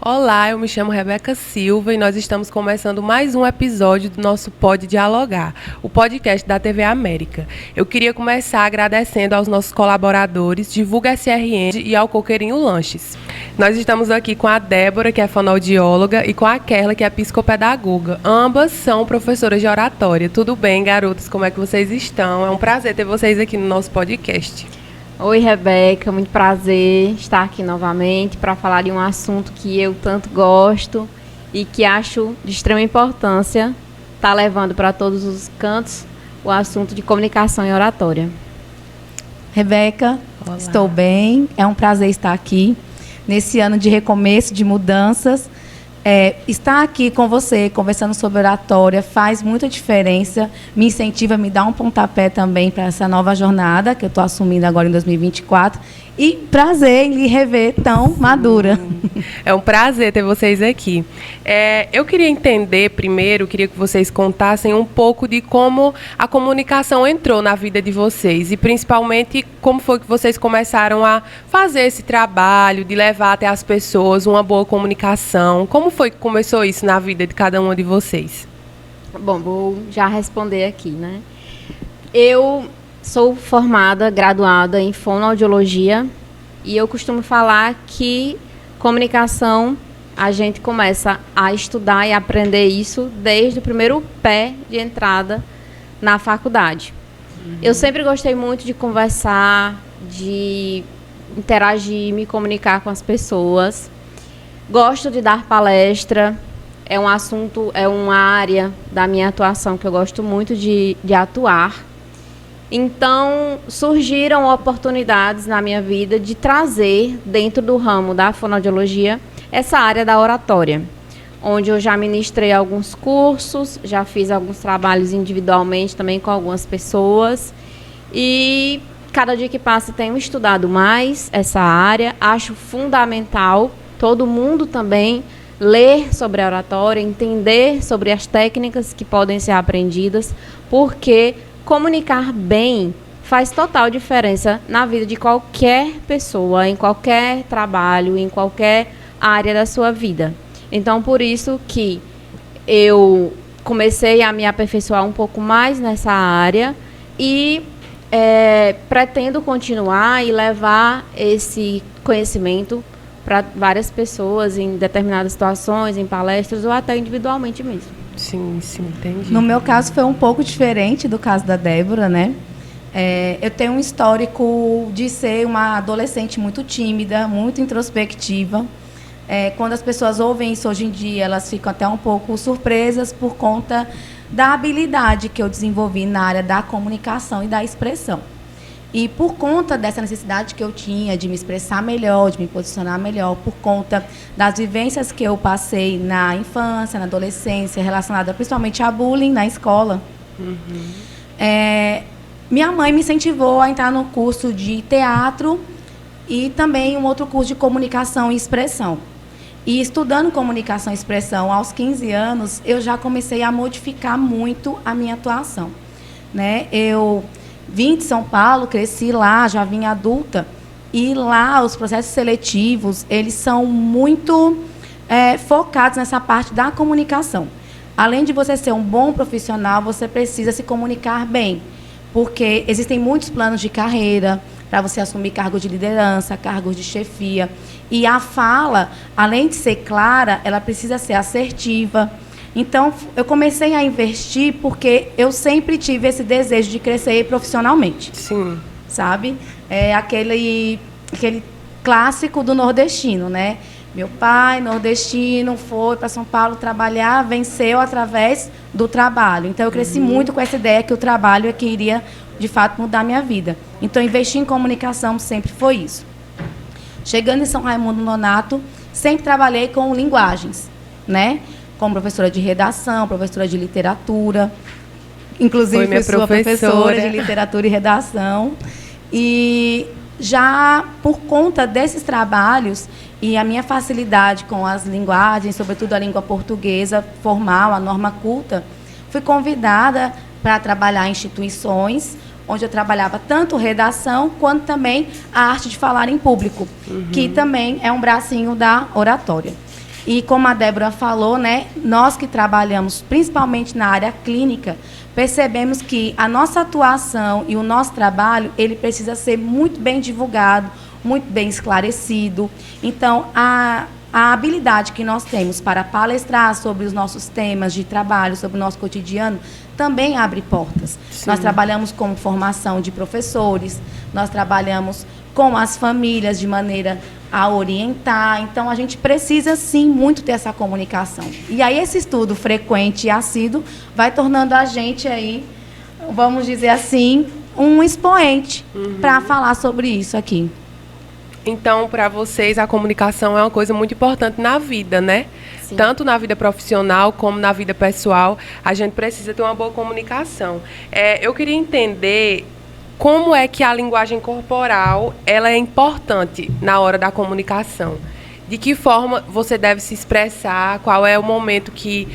Olá, eu me chamo Rebeca Silva e nós estamos começando mais um episódio do nosso Pode Dialogar, o podcast da TV América. Eu queria começar agradecendo aos nossos colaboradores, Divulga SRN e ao Coqueirinho Lanches. Nós estamos aqui com a Débora, que é fonoaudióloga, e com a Kerla, que é psicopedagoga. Ambas são professoras de oratória. Tudo bem, garotas? Como é que vocês estão? É um prazer ter vocês aqui no nosso podcast. Oi, Rebeca, muito prazer estar aqui novamente para falar de um assunto que eu tanto gosto e que acho de extrema importância estar levando para todos os cantos o assunto de comunicação e oratória. Rebeca, Olá. Estou bem, é um prazer estar aqui nesse ano de recomeço, de mudanças. Estar aqui com você, conversando sobre oratória, faz muita diferença, me incentiva, me dá um pontapé também para essa nova jornada que eu estou assumindo agora em 2024. E prazer em lhe rever tão madura. É um prazer ter vocês aqui. Eu queria entender primeiro, queria que vocês contassem um pouco de como a comunicação entrou na vida de vocês e principalmente como foi que vocês começaram a fazer esse trabalho de levar até as pessoas uma boa comunicação. Como foi que começou isso na vida de cada uma de vocês? Bom, vou já responder aqui, né? Eu sou formada, graduada em fonoaudiologia e eu costumo falar que comunicação a gente começa a estudar e aprender isso desde o primeiro pé de entrada na faculdade. Eu sempre gostei muito de conversar, de interagir, me comunicar com as pessoas. Gosto de dar palestra, é um assunto, é uma área da minha atuação que eu gosto muito de atuar. Então, surgiram oportunidades na minha vida de trazer, dentro do ramo da fonoaudiologia, essa área da oratória, onde eu já ministrei alguns cursos, já fiz alguns trabalhos individualmente também com algumas pessoas. E cada dia que passa tenho estudado mais essa área, acho fundamental todo mundo também ler sobre a oratória, entender sobre as técnicas que podem ser aprendidas, porque comunicar bem faz total diferença na vida de qualquer pessoa, em qualquer trabalho, em qualquer área da sua vida. Então, por isso que eu comecei a me aperfeiçoar um pouco mais nessa área e pretendo continuar e levar esse conhecimento para várias pessoas em determinadas situações, em palestras ou até individualmente mesmo. Sim, entendi. No meu caso foi um pouco diferente do caso da Débora, né? Eu tenho um histórico de ser uma adolescente muito tímida, muito introspectiva. Quando as pessoas ouvem isso hoje em dia, elas ficam até um pouco surpresas por conta da habilidade que eu desenvolvi na área da comunicação e da expressão. E por conta dessa necessidade que eu tinha de me expressar melhor, de me posicionar melhor, por conta das vivências que eu passei na infância, na adolescência, relacionada principalmente a bullying na escola, minha mãe me incentivou a entrar no curso de teatro e também um outro curso de comunicação e expressão. E estudando comunicação e expressão aos 15 anos, eu já comecei a modificar muito a minha atuação, né? Eu vim de São Paulo, cresci lá, já vim adulta, e lá os processos seletivos, eles são muito focados nessa parte da comunicação. Além de você ser um bom profissional, você precisa se comunicar bem, porque existem muitos planos de carreira para você assumir cargos de liderança, cargos de chefia, e a fala, além de ser clara, ela precisa ser assertiva. Então, eu comecei a investir porque eu sempre tive esse desejo de crescer profissionalmente. Sim. Sabe? Aquele clássico do nordestino, né? Meu pai, nordestino, foi para São Paulo trabalhar, venceu através do trabalho. Então, eu cresci muito com essa ideia que o trabalho é que iria, de fato, mudar a minha vida. Então, investir em comunicação sempre foi isso. Chegando em São Raimundo Nonato, sempre trabalhei com linguagens, né? Como professora de redação, professora de literatura. Inclusive, fui sua professora de literatura e redação. E já por conta desses trabalhos e a minha facilidade com as linguagens, sobretudo a língua portuguesa formal, a norma culta, fui convidada para trabalhar em instituições, onde eu trabalhava tanto redação quanto também a arte de falar em público, que também é um bracinho da oratória. E como a Débora falou, né, nós que trabalhamos principalmente na área clínica, percebemos que a nossa atuação e o nosso trabalho, ele precisa ser muito bem divulgado, muito bem esclarecido. Então, a habilidade que nós temos para palestrar sobre os nossos temas de trabalho, sobre o nosso cotidiano, também abre portas. Sim. Nós trabalhamos com formação de professores, nós trabalhamos com as famílias de maneira a orientar. Então, a gente precisa, sim, muito ter essa comunicação. E aí, esse estudo frequente e assíduo vai tornando a gente aí, vamos dizer assim, um expoente para falar sobre isso aqui. Então, para vocês, a comunicação é uma coisa muito importante na vida, né? Sim. Tanto na vida profissional como na vida pessoal, a gente precisa ter uma boa comunicação. Eu queria entender como é que a linguagem corporal ela é importante na hora da comunicação. De que forma você deve se expressar, qual é o momento que,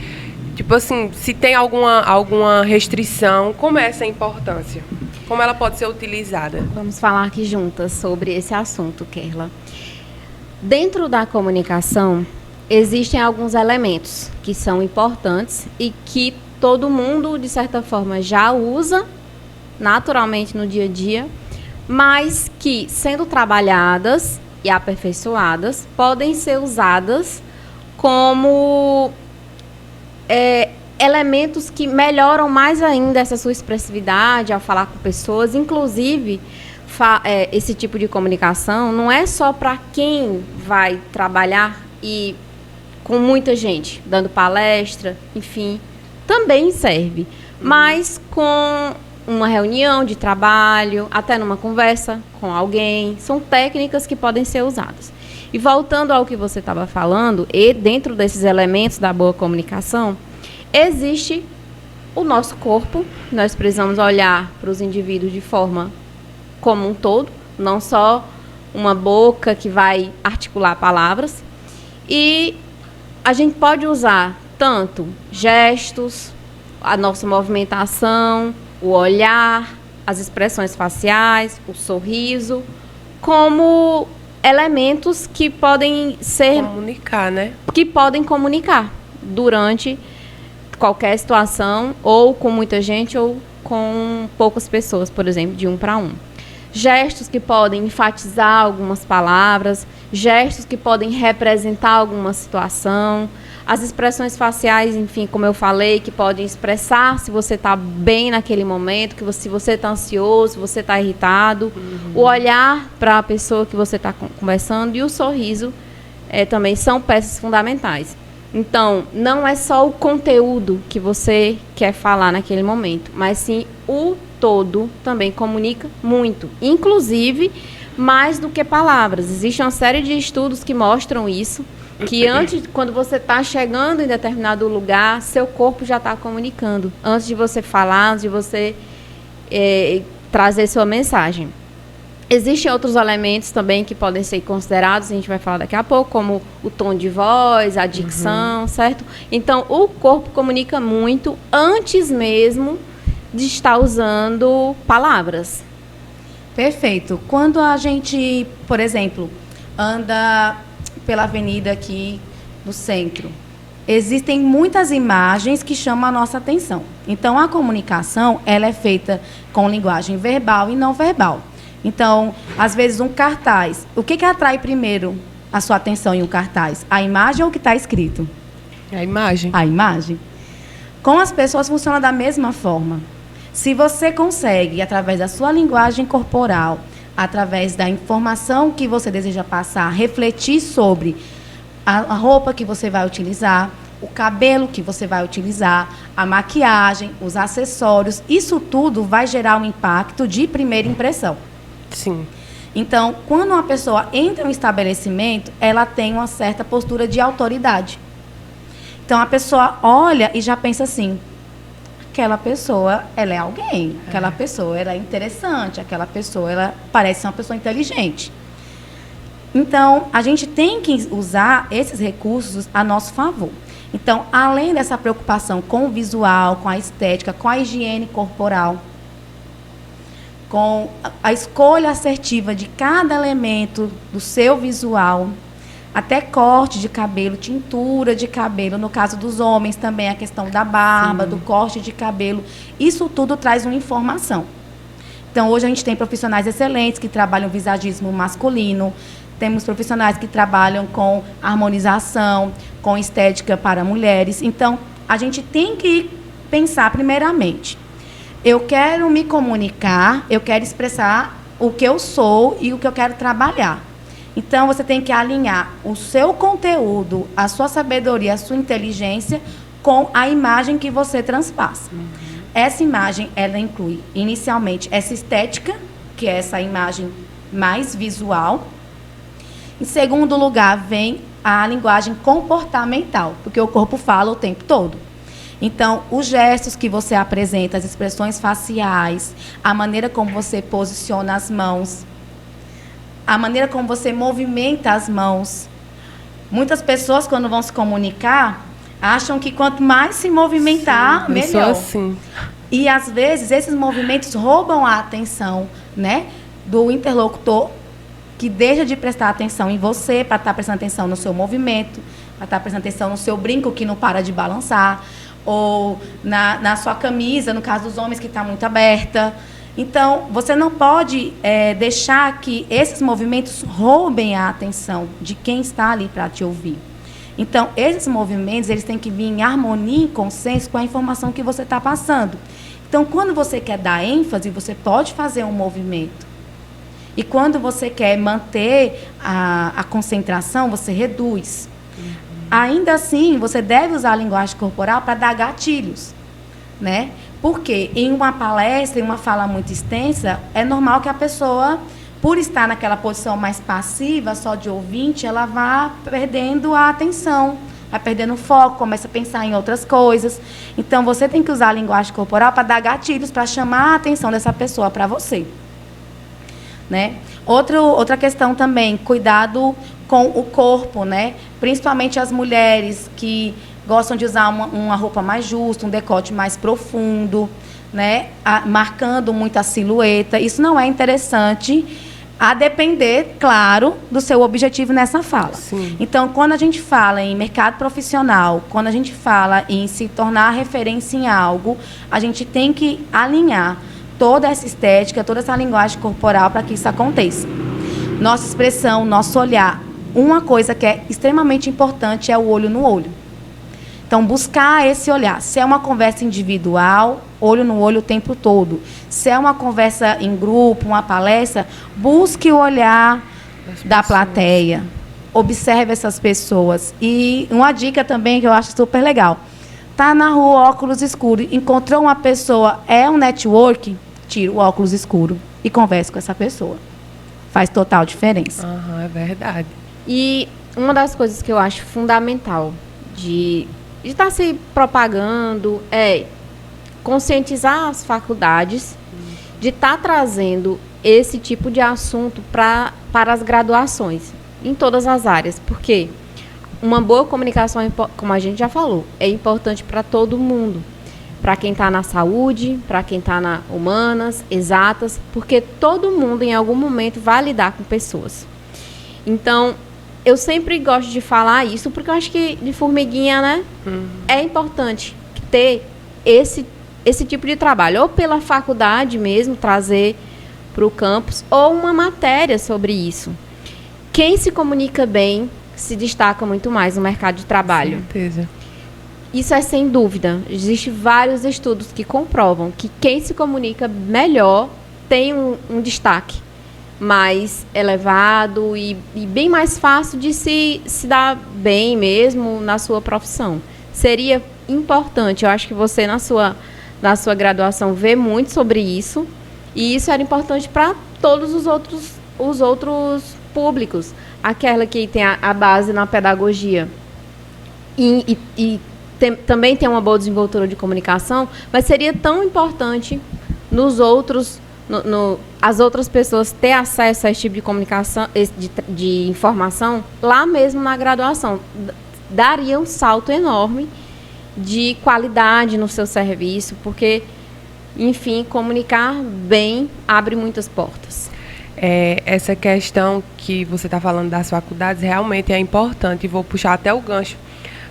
tipo assim, se tem alguma restrição, como é essa importância? Como ela pode ser utilizada? Vamos falar aqui juntas sobre esse assunto, Kerla. Dentro da comunicação, existem alguns elementos que são importantes e que todo mundo, de certa forma, já usa naturalmente no dia a dia, mas que, sendo trabalhadas e aperfeiçoadas, podem ser usadas como elementos que melhoram mais ainda essa sua expressividade ao falar com pessoas. Inclusive, esse tipo de comunicação não é só para quem vai trabalhar e com muita gente, dando palestra, enfim, também serve. Mas com uma reunião de trabalho, até numa conversa com alguém, são técnicas que podem ser usadas. E voltando ao que você estava falando, e dentro desses elementos da boa comunicação, existe o nosso corpo. Nós precisamos olhar para os indivíduos de forma como um todo, não só uma boca que vai articular palavras. E a gente pode usar tanto gestos, a nossa movimentação, o olhar, as expressões faciais, o sorriso, como elementos que podem ser... comunicar, né? Que podem comunicar durante qualquer situação, ou com muita gente, ou com poucas pessoas, por exemplo, de 1 para 1. Gestos que podem enfatizar algumas palavras, gestos que podem representar alguma situação, as expressões faciais, enfim, como eu falei, que podem expressar se você está bem naquele momento, se você está ansioso, se você está irritado, o olhar para a pessoa que você está conversando e o sorriso também são peças fundamentais. Então, não é só o conteúdo que você quer falar naquele momento, mas sim o todo também comunica muito, inclusive mais do que palavras. Existe uma série de estudos que mostram isso, que antes, quando você está chegando em determinado lugar, seu corpo já está comunicando, antes de você falar, antes de você trazer sua mensagem. Existem outros elementos também que podem ser considerados, a gente vai falar daqui a pouco, como o tom de voz, a dicção, certo? Então, o corpo comunica muito antes mesmo de estar usando palavras. Perfeito. Quando a gente, por exemplo, anda pela avenida aqui no centro, existem muitas imagens que chamam a nossa atenção. Então, a comunicação, ela é feita com linguagem verbal e não verbal. Então, às vezes, um cartaz. O que atrai primeiro a sua atenção em um cartaz? A imagem ou o que está escrito? A imagem. A imagem. Com as pessoas funciona da mesma forma. Se você consegue, através da sua linguagem corporal, através da informação que você deseja passar, refletir sobre a roupa que você vai utilizar, o cabelo que você vai utilizar, a maquiagem, os acessórios, isso tudo vai gerar um impacto de primeira impressão. Sim. Então, quando uma pessoa entra em um estabelecimento, ela tem uma certa postura de autoridade. Então, a pessoa olha e já pensa assim, aquela pessoa, ela é alguém, aquela pessoa, ela é interessante, aquela pessoa, ela parece ser uma pessoa inteligente. Então, a gente tem que usar esses recursos a nosso favor. Então, além dessa preocupação com o visual, com a estética, com a higiene corporal, com a escolha assertiva de cada elemento do seu visual, até corte de cabelo, tintura de cabelo. No caso dos homens também a questão da barba, do corte de cabelo. Isso tudo traz uma informação. Então, hoje a gente tem profissionais excelentes que trabalham visagismo masculino, temos profissionais que trabalham com harmonização, com estética para mulheres. Então, a gente tem que pensar primeiramente, eu quero me comunicar, eu quero expressar o que eu sou e o que eu quero trabalhar. Então, você tem que alinhar o seu conteúdo, a sua sabedoria, a sua inteligência com a imagem que você transpassa. Essa imagem, ela inclui, inicialmente, essa estética, que é essa imagem mais visual. Em segundo lugar, vem a linguagem comportamental, porque o corpo fala o tempo todo. Então, os gestos que você apresenta, as expressões faciais, a maneira como você posiciona as mãos, a maneira como você movimenta as mãos. Muitas pessoas, quando vão se comunicar, acham que quanto mais se movimentar, melhor. Assim. E, às vezes, esses movimentos roubam a atenção, né, do interlocutor, que deixa de prestar atenção em você, para estar prestando atenção no seu movimento, para estar prestando atenção no seu brinco, que não para de balançar, ou na sua camisa, no caso dos homens, que está muito aberta. Então, você não pode deixar que esses movimentos roubem a atenção de quem está ali para te ouvir. Então, esses movimentos, eles têm que vir em harmonia, em consenso com a informação que você está passando. Então, quando você quer dar ênfase, você pode fazer um movimento. E quando você quer manter a concentração, você reduz. Ainda assim, você deve usar a linguagem corporal para dar gatilhos, né? Porque em uma palestra, em uma fala muito extensa, é normal que a pessoa, por estar naquela posição mais passiva, só de ouvinte, ela vá perdendo a atenção, vai perdendo o foco, começa a pensar em outras coisas. Então, você tem que usar a linguagem corporal para dar gatilhos, para chamar a atenção dessa pessoa para você, né? Outra questão também, cuidado com o corpo, né? Principalmente as mulheres que gostam de usar uma roupa mais justa, um decote mais profundo, né? Marcando muito a silhueta. Isso não é interessante, a depender, claro, do seu objetivo nessa fala. Sim. Então, quando a gente fala em mercado profissional, quando a gente fala em se tornar referência em algo, a gente tem que alinhar toda essa estética, toda essa linguagem corporal para que isso aconteça. Nossa expressão, nosso olhar. Uma coisa que é extremamente importante é o olho no olho. Então, buscar esse olhar. Se é uma conversa individual, olho no olho o tempo todo. Se é uma conversa em grupo, uma palestra, busque o olhar da plateia. Observe essas pessoas. E uma dica também que eu acho super legal. Tá na rua, óculos escuros, encontrou uma pessoa, é um network, tira o óculos escuro e converse com essa pessoa. Faz total diferença. É verdade. E uma das coisas que eu acho fundamental de estar se propagando é conscientizar as faculdades de estar trazendo esse tipo de assunto para as graduações, em todas as áreas. Porque uma boa comunicação, como a gente já falou, é importante para todo mundo. Para quem está na saúde, para quem está na humanas, exatas, porque todo mundo, em algum momento, vai lidar com pessoas. Então, eu sempre gosto de falar isso, porque eu acho que, de formiguinha, né, é importante ter esse tipo de trabalho, ou pela faculdade mesmo, trazer para o campus, ou uma matéria sobre isso. Quem se comunica bem se destaca muito mais no mercado de trabalho. Com certeza. Isso é sem dúvida. Existem vários estudos que comprovam que quem se comunica melhor tem um destaque mais elevado e bem mais fácil de se dar bem mesmo na sua profissão. Seria importante, eu acho que você na sua graduação vê muito sobre isso, e isso era importante para todos os outros públicos. Aquela que tem a base na pedagogia também tem uma boa desenvoltura de comunicação, mas seria tão importante nos outros, as outras pessoas ter acesso a esse tipo de comunicação, de informação, lá mesmo na graduação. Daria um salto enorme de qualidade no seu serviço, porque, enfim, comunicar bem abre muitas portas. Essa questão que você está falando das faculdades realmente é importante, e vou puxar até o gancho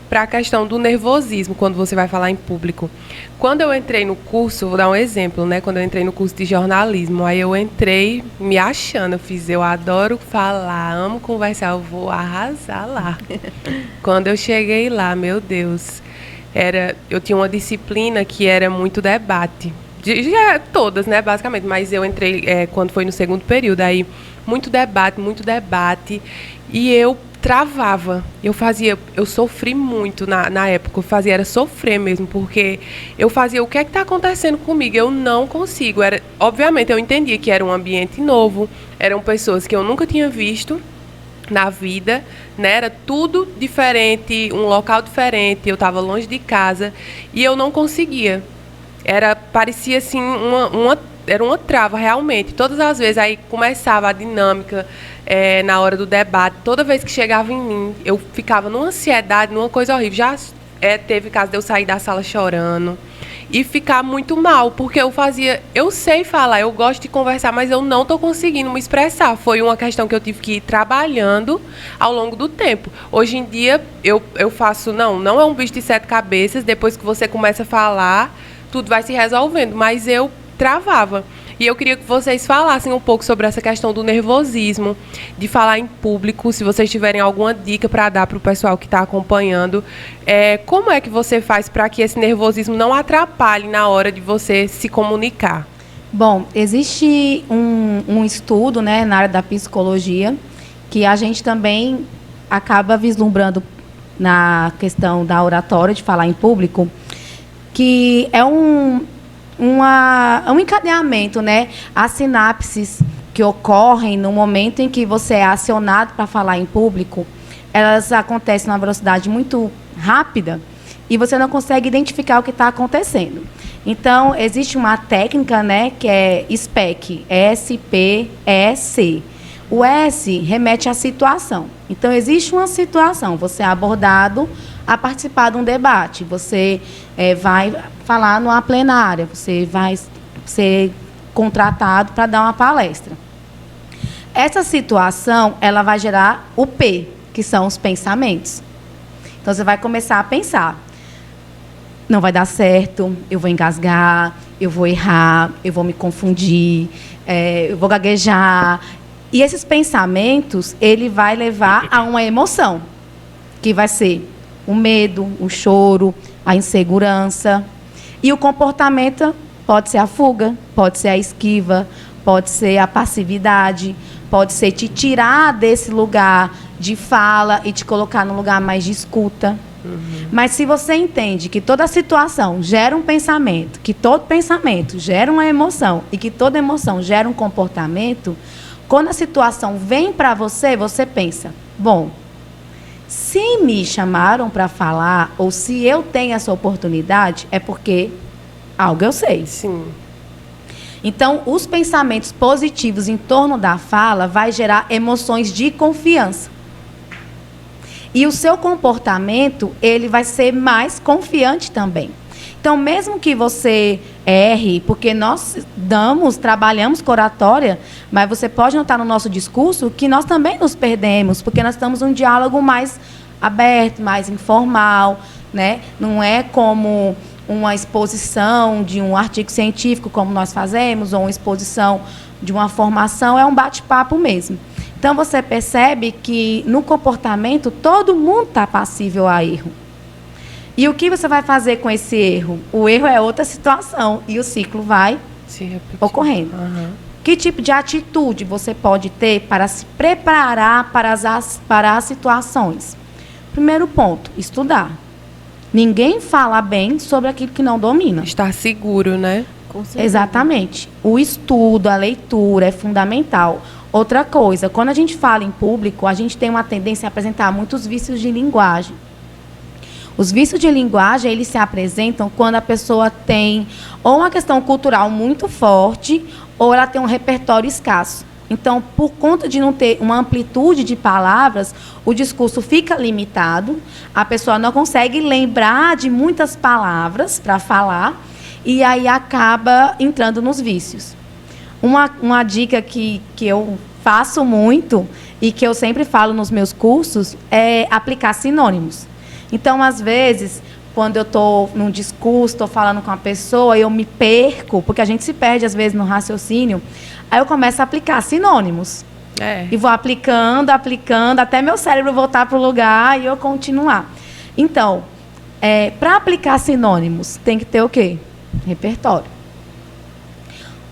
para a questão do nervosismo quando você vai falar em público. Quando eu entrei no curso, vou dar um exemplo, né? Quando eu entrei no curso de jornalismo, aí eu entrei me achando, eu adoro falar, amo conversar, eu vou arrasar lá. Quando eu cheguei lá, meu Deus, eu tinha uma disciplina que era muito debate. Já todas, né, basicamente, mas eu entrei quando foi no segundo período, aí muito debate, e eu travava. Eu sofri muito na época, era sofrer mesmo, porque eu fazia, o que é que está acontecendo comigo? Eu não consigo. Obviamente, eu entendia que era um ambiente novo, eram pessoas que eu nunca tinha visto na vida, né? Era tudo diferente, um local diferente, eu estava longe de casa, e eu não conseguia. Parecia assim, era uma trava, realmente. Todas as vezes, aí começava a dinâmica na hora do debate. Toda vez que chegava em mim, eu ficava numa ansiedade, numa coisa horrível. Já teve caso de eu sair da sala chorando e ficar muito mal, porque eu sei falar, eu gosto de conversar, mas eu não estou conseguindo me expressar. Foi uma questão que eu tive que ir trabalhando ao longo do tempo. Hoje em dia, eu faço, não é um bicho de 7 cabeças, depois que você começa a falar, tudo vai se resolvendo, mas eu travava. E eu queria que vocês falassem um pouco sobre essa questão do nervosismo, de falar em público, se vocês tiverem alguma dica para dar para o pessoal que está acompanhando. Como é que você faz para que esse nervosismo não atrapalhe na hora de você se comunicar? Bom, existe um estudo, né, na área da psicologia, que a gente também acaba vislumbrando na questão da oratória, de falar em público, que é um encadeamento, né? As sinapses que ocorrem no momento em que você é acionado para falar em público, elas acontecem numa velocidade muito rápida e você não consegue identificar o que está acontecendo. Então, existe uma técnica, né, que é SPEC, S-P-E-C. O S remete à situação. Então, existe uma situação, você é abordado a participar de um debate, você vai falar numa plenária, você vai ser contratado para dar uma palestra. Essa situação, ela vai gerar o P, que são os pensamentos. Então, você vai começar a pensar, não vai dar certo, eu vou engasgar, eu vou errar, eu vou me confundir, eu vou gaguejar. E esses pensamentos, ele vai levar a uma emoção, que vai ser o medo, o choro, a insegurança. E o comportamento pode ser a fuga, pode ser a esquiva, pode ser a passividade, pode ser te tirar desse lugar de fala e te colocar num lugar mais de escuta. Uhum. Mas se você entende que toda situação gera um pensamento, que todo pensamento gera uma emoção e que toda emoção gera um comportamento, quando a situação vem para você, você pensa, bom, se me chamaram para falar, ou se eu tenho essa oportunidade, é porque algo eu sei. Sim. Então, os pensamentos positivos em torno da fala vai gerar emoções de confiança. E o seu comportamento, ele vai ser mais confiante também. Então, mesmo que você erre, porque nós trabalhamos com oratória, mas você pode notar no nosso discurso que nós também nos perdemos, porque nós estamos num diálogo mais aberto, mais informal, né? Não é como uma exposição de um artigo científico, como nós fazemos, ou uma exposição de uma formação, é um bate-papo mesmo. Então, você percebe que no comportamento, todo mundo está passível a erro. E o que você vai fazer com esse erro? O erro é outra situação e o ciclo vai ocorrendo. Uhum. Que tipo de atitude você pode ter para se preparar para as situações? Primeiro ponto, estudar. Ninguém fala bem sobre aquilo que não domina. Estar seguro, né? Exatamente. O estudo, a leitura é fundamental. Outra coisa, quando a gente fala em público, a gente tem uma tendência a apresentar muitos vícios de linguagem. Os vícios de linguagem, eles se apresentam quando a pessoa tem ou uma questão cultural muito forte ou ela tem um repertório escasso. Então, por conta de não ter uma amplitude de palavras, o discurso fica limitado, a pessoa não consegue lembrar de muitas palavras para falar e aí acaba entrando nos vícios. Uma dica que eu faço muito e que eu sempre falo nos meus cursos é aplicar sinônimos. Então, às vezes, quando eu estou num discurso, estou falando com uma pessoa, eu me perco, porque a gente se perde, às vezes, no raciocínio, aí eu começo a aplicar sinônimos. E vou aplicando, até meu cérebro voltar para o lugar e eu continuar. Então, para aplicar sinônimos, tem que ter o quê? Repertório.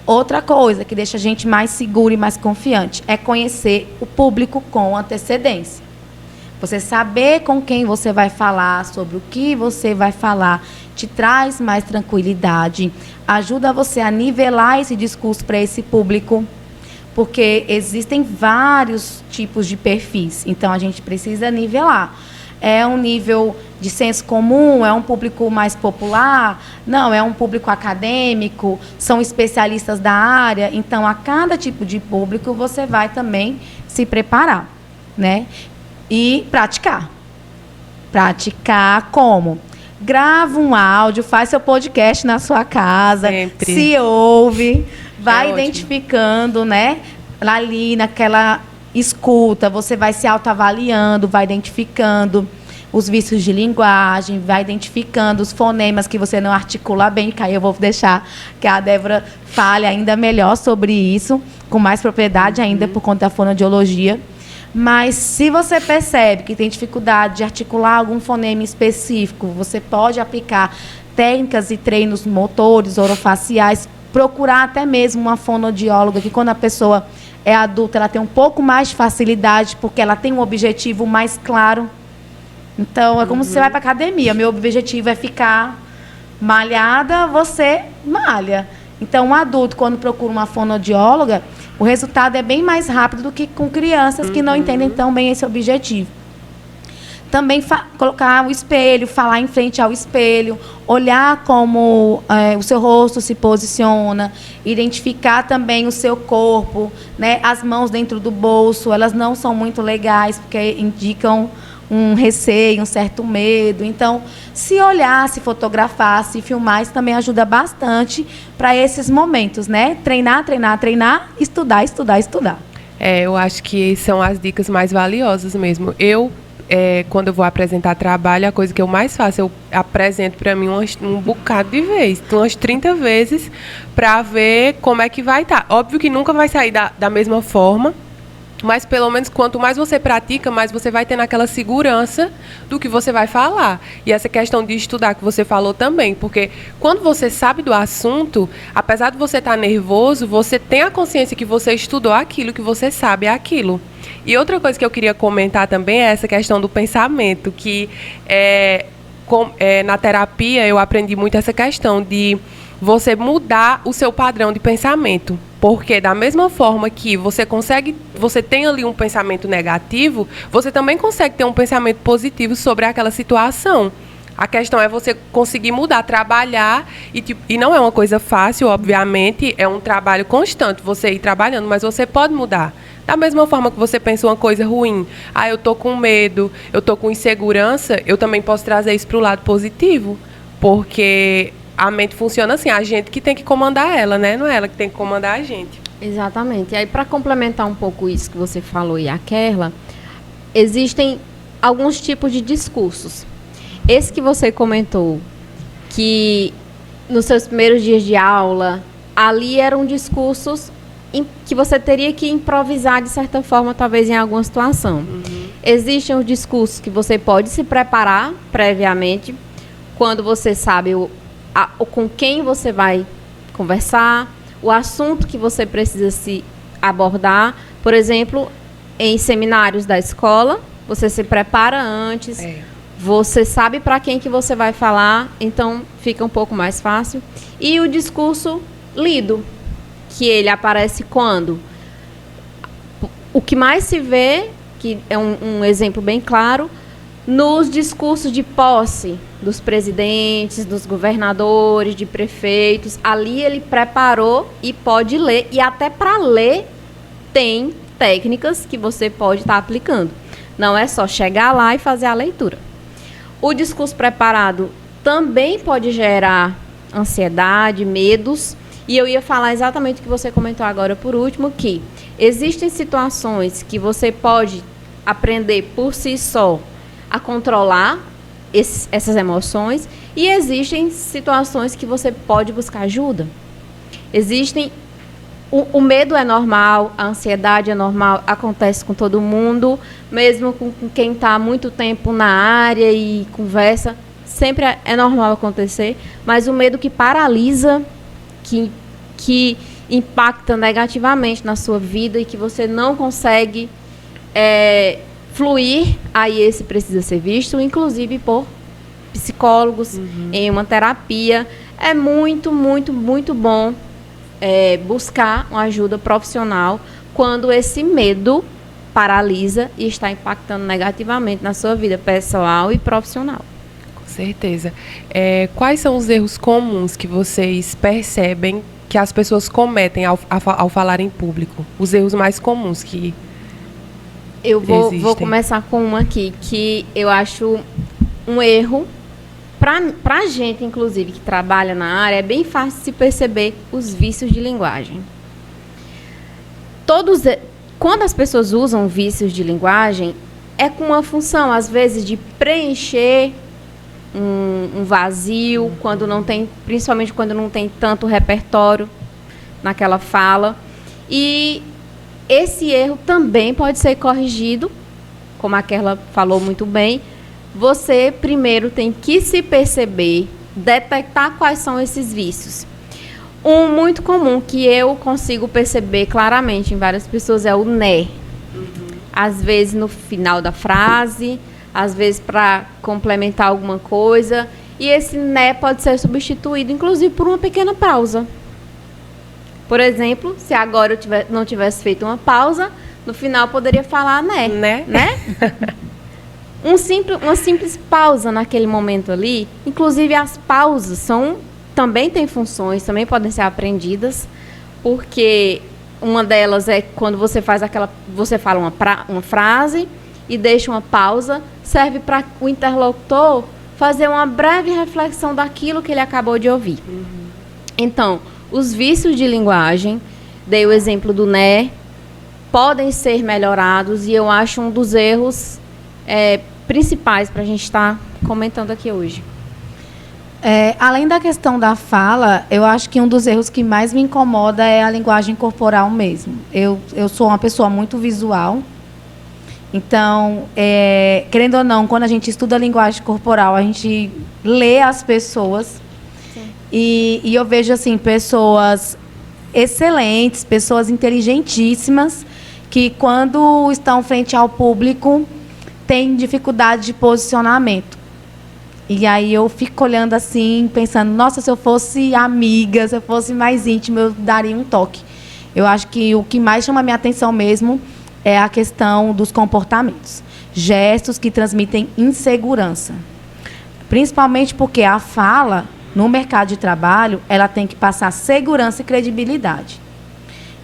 Outra coisa que deixa a gente mais seguro e mais confiante é conhecer o público com antecedência. Você saber com quem você vai falar, sobre o que você vai falar, te traz mais tranquilidade, ajuda você a nivelar esse discurso para esse público, porque existem vários tipos de perfis, então a gente precisa nivelar. É um nível de senso comum? É um público mais popular? Não, é um público acadêmico? São especialistas da área? Então, a cada tipo de público, você vai também se preparar, né? E praticar. Praticar como? Grava um áudio, faz seu podcast na sua casa, sempre se ouve, vai identificando, né? Ali naquela escuta, você vai se autoavaliando, vai identificando os vícios de linguagem, vai identificando os fonemas que você não articula bem, que aí eu vou deixar que a Débora fale ainda melhor sobre isso, com mais propriedade ainda por conta da fonoaudiologia. Mas se você percebe que tem dificuldade de articular algum fonema específico, você pode aplicar técnicas e treinos motores, orofaciais, procurar até mesmo uma fonoaudióloga, que quando a pessoa é adulta, ela tem um pouco mais de facilidade, porque ela tem um objetivo mais claro. Então, é como se você vai para a academia. Meu objetivo é ficar malhada, você malha. Então, um adulto, quando procura uma fonoaudióloga, o resultado é bem mais rápido do que com crianças que não entendem tão bem esse objetivo. Também colocar o espelho, falar em frente ao espelho, olhar como o seu rosto se posiciona, identificar também o seu corpo, né? As mãos dentro do bolso, elas não são muito legais, porque indicam um receio, um certo medo. Então, se olhar, se fotografar, se filmar, isso também ajuda bastante para esses momentos, né? Treinar, treinar, treinar, estudar, estudar, estudar. Eu acho que são as dicas mais valiosas mesmo. Quando eu vou apresentar trabalho, a coisa que eu mais faço, eu apresento para mim um bocado de vezes, umas 30 vezes, para ver como é que vai estar. Óbvio que nunca vai sair da mesma forma, mas pelo menos quanto mais você pratica, mais você vai ter naquela segurança do que você vai falar. E essa questão de estudar que você falou também, porque quando você sabe do assunto, apesar de você estar nervoso, você tem a consciência que você estudou aquilo, que você sabe aquilo. E outra coisa que eu queria comentar também é essa questão do pensamento, que na terapia eu aprendi muito essa questão de você mudar o seu padrão de pensamento. Porque da mesma forma que você tem ali um pensamento negativo, você também consegue ter um pensamento positivo sobre aquela situação. A questão é você conseguir mudar, trabalhar, e não é uma coisa fácil, obviamente, é um trabalho constante, você ir trabalhando, mas você pode mudar. Da mesma forma que você pensa uma coisa ruim, eu tô com medo, eu tô com insegurança, eu também posso trazer isso para o lado positivo, porque a mente funciona assim, a gente que tem que comandar ela, né? Não é ela que tem que comandar a gente. Exatamente. E aí, para complementar um pouco isso que você falou e a Kerla, existem alguns tipos de discursos. Esse que você comentou, que nos seus primeiros dias de aula, ali eram discursos que você teria que improvisar de certa forma, talvez em alguma situação. Existem os discursos que você pode se preparar previamente, quando você sabe com quem você vai conversar, o assunto que você precisa se abordar. Por exemplo, em seminários da escola, você se prepara antes, você sabe para quem que você vai falar, então fica um pouco mais fácil. E o discurso lido, que ele aparece quando? O que mais se vê, que é um exemplo bem claro, nos discursos de posse dos presidentes, dos governadores, de prefeitos. Ali ele preparou e pode ler. E até para ler tem técnicas que você pode estar aplicando. Não é só chegar lá e fazer a leitura. O discurso preparado também pode gerar ansiedade, medos. E eu ia falar exatamente o que você comentou agora por último, que existem situações que você pode aprender por si só a controlar essas emoções, e existem situações que você pode buscar ajuda. Existem... O medo é normal, a ansiedade é normal, acontece com todo mundo, mesmo com quem está há muito tempo na área e conversa, sempre é normal acontecer, mas o medo que paralisa, que impacta negativamente na sua vida e que você não consegue fluir, aí esse precisa ser visto, inclusive por psicólogos, em uma terapia. É muito, muito, muito bom buscar uma ajuda profissional quando esse medo paralisa e está impactando negativamente na sua vida pessoal e profissional. Com certeza. Quais são os erros comuns que vocês percebem que as pessoas cometem ao falar em público? Os erros mais comuns que eu vou começar com uma aqui, que eu acho um erro. Para a gente, inclusive, que trabalha na área, é bem fácil se perceber os vícios de linguagem. Quando as pessoas usam vícios de linguagem, é com uma função, às vezes, de preencher um vazio, principalmente quando não tem tanto repertório naquela fala. E esse erro também pode ser corrigido, como a Kerla falou muito bem. Você primeiro tem que se perceber, detectar quais são esses vícios. Um muito comum que eu consigo perceber claramente em várias pessoas é o né. Às vezes no final da frase, às vezes para complementar alguma coisa. E esse né pode ser substituído, inclusive, por uma pequena pausa. Por exemplo, se agora eu não tivesse feito uma pausa, no final eu poderia falar né. Né? Uma simples pausa naquele momento ali. Inclusive, as pausas também têm funções, também podem ser aprendidas, porque uma delas é quando você fala uma frase e deixa uma pausa, serve para o interlocutor fazer uma breve reflexão daquilo que ele acabou de ouvir. Então, os vícios de linguagem, dei o exemplo do né, podem ser melhorados, e eu acho um dos erros principais para a gente estar comentando aqui hoje. Além da questão da fala, eu acho que um dos erros que mais me incomoda é a linguagem corporal mesmo. Eu sou uma pessoa muito visual, então, querendo ou não, quando a gente estuda a linguagem corporal, a gente lê as pessoas. E eu vejo assim, pessoas excelentes, pessoas inteligentíssimas, que quando estão frente ao público tem dificuldade de posicionamento. E aí eu fico olhando assim, pensando, nossa, se eu fosse amiga, se eu fosse mais íntima, eu daria um toque. Eu acho que o que mais chama a minha atenção mesmo é a questão dos comportamentos. Gestos que transmitem insegurança. Principalmente porque a fala, no mercado de trabalho, ela tem que passar segurança e credibilidade.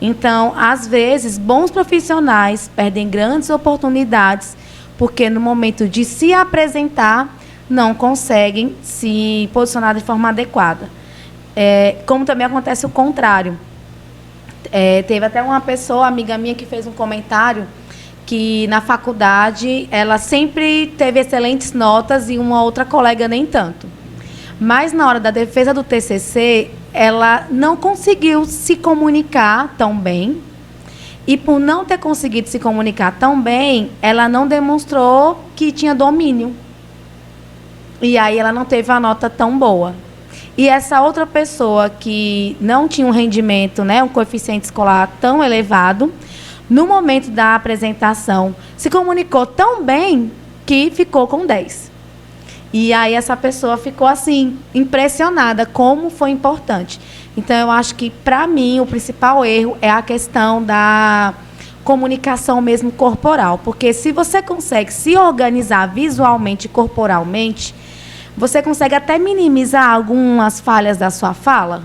Então, às vezes, bons profissionais perdem grandes oportunidades porque no momento de se apresentar, não conseguem se posicionar de forma adequada. Como também acontece o contrário. Teve até uma pessoa, amiga minha, que fez um comentário que na faculdade ela sempre teve excelentes notas e uma outra colega nem tanto. Mas na hora da defesa do TCC, ela não conseguiu se comunicar tão bem. E por não ter conseguido se comunicar tão bem, ela não demonstrou que tinha domínio. E aí ela não teve a nota tão boa. E essa outra pessoa que não tinha um rendimento, um coeficiente escolar tão elevado, no momento da apresentação, se comunicou tão bem que ficou com 10. E aí essa pessoa ficou assim, impressionada como foi importante. Então, eu acho que, para mim, o principal erro é a questão da comunicação mesmo corporal. Porque se você consegue se organizar visualmente e corporalmente, você consegue até minimizar algumas falhas da sua fala,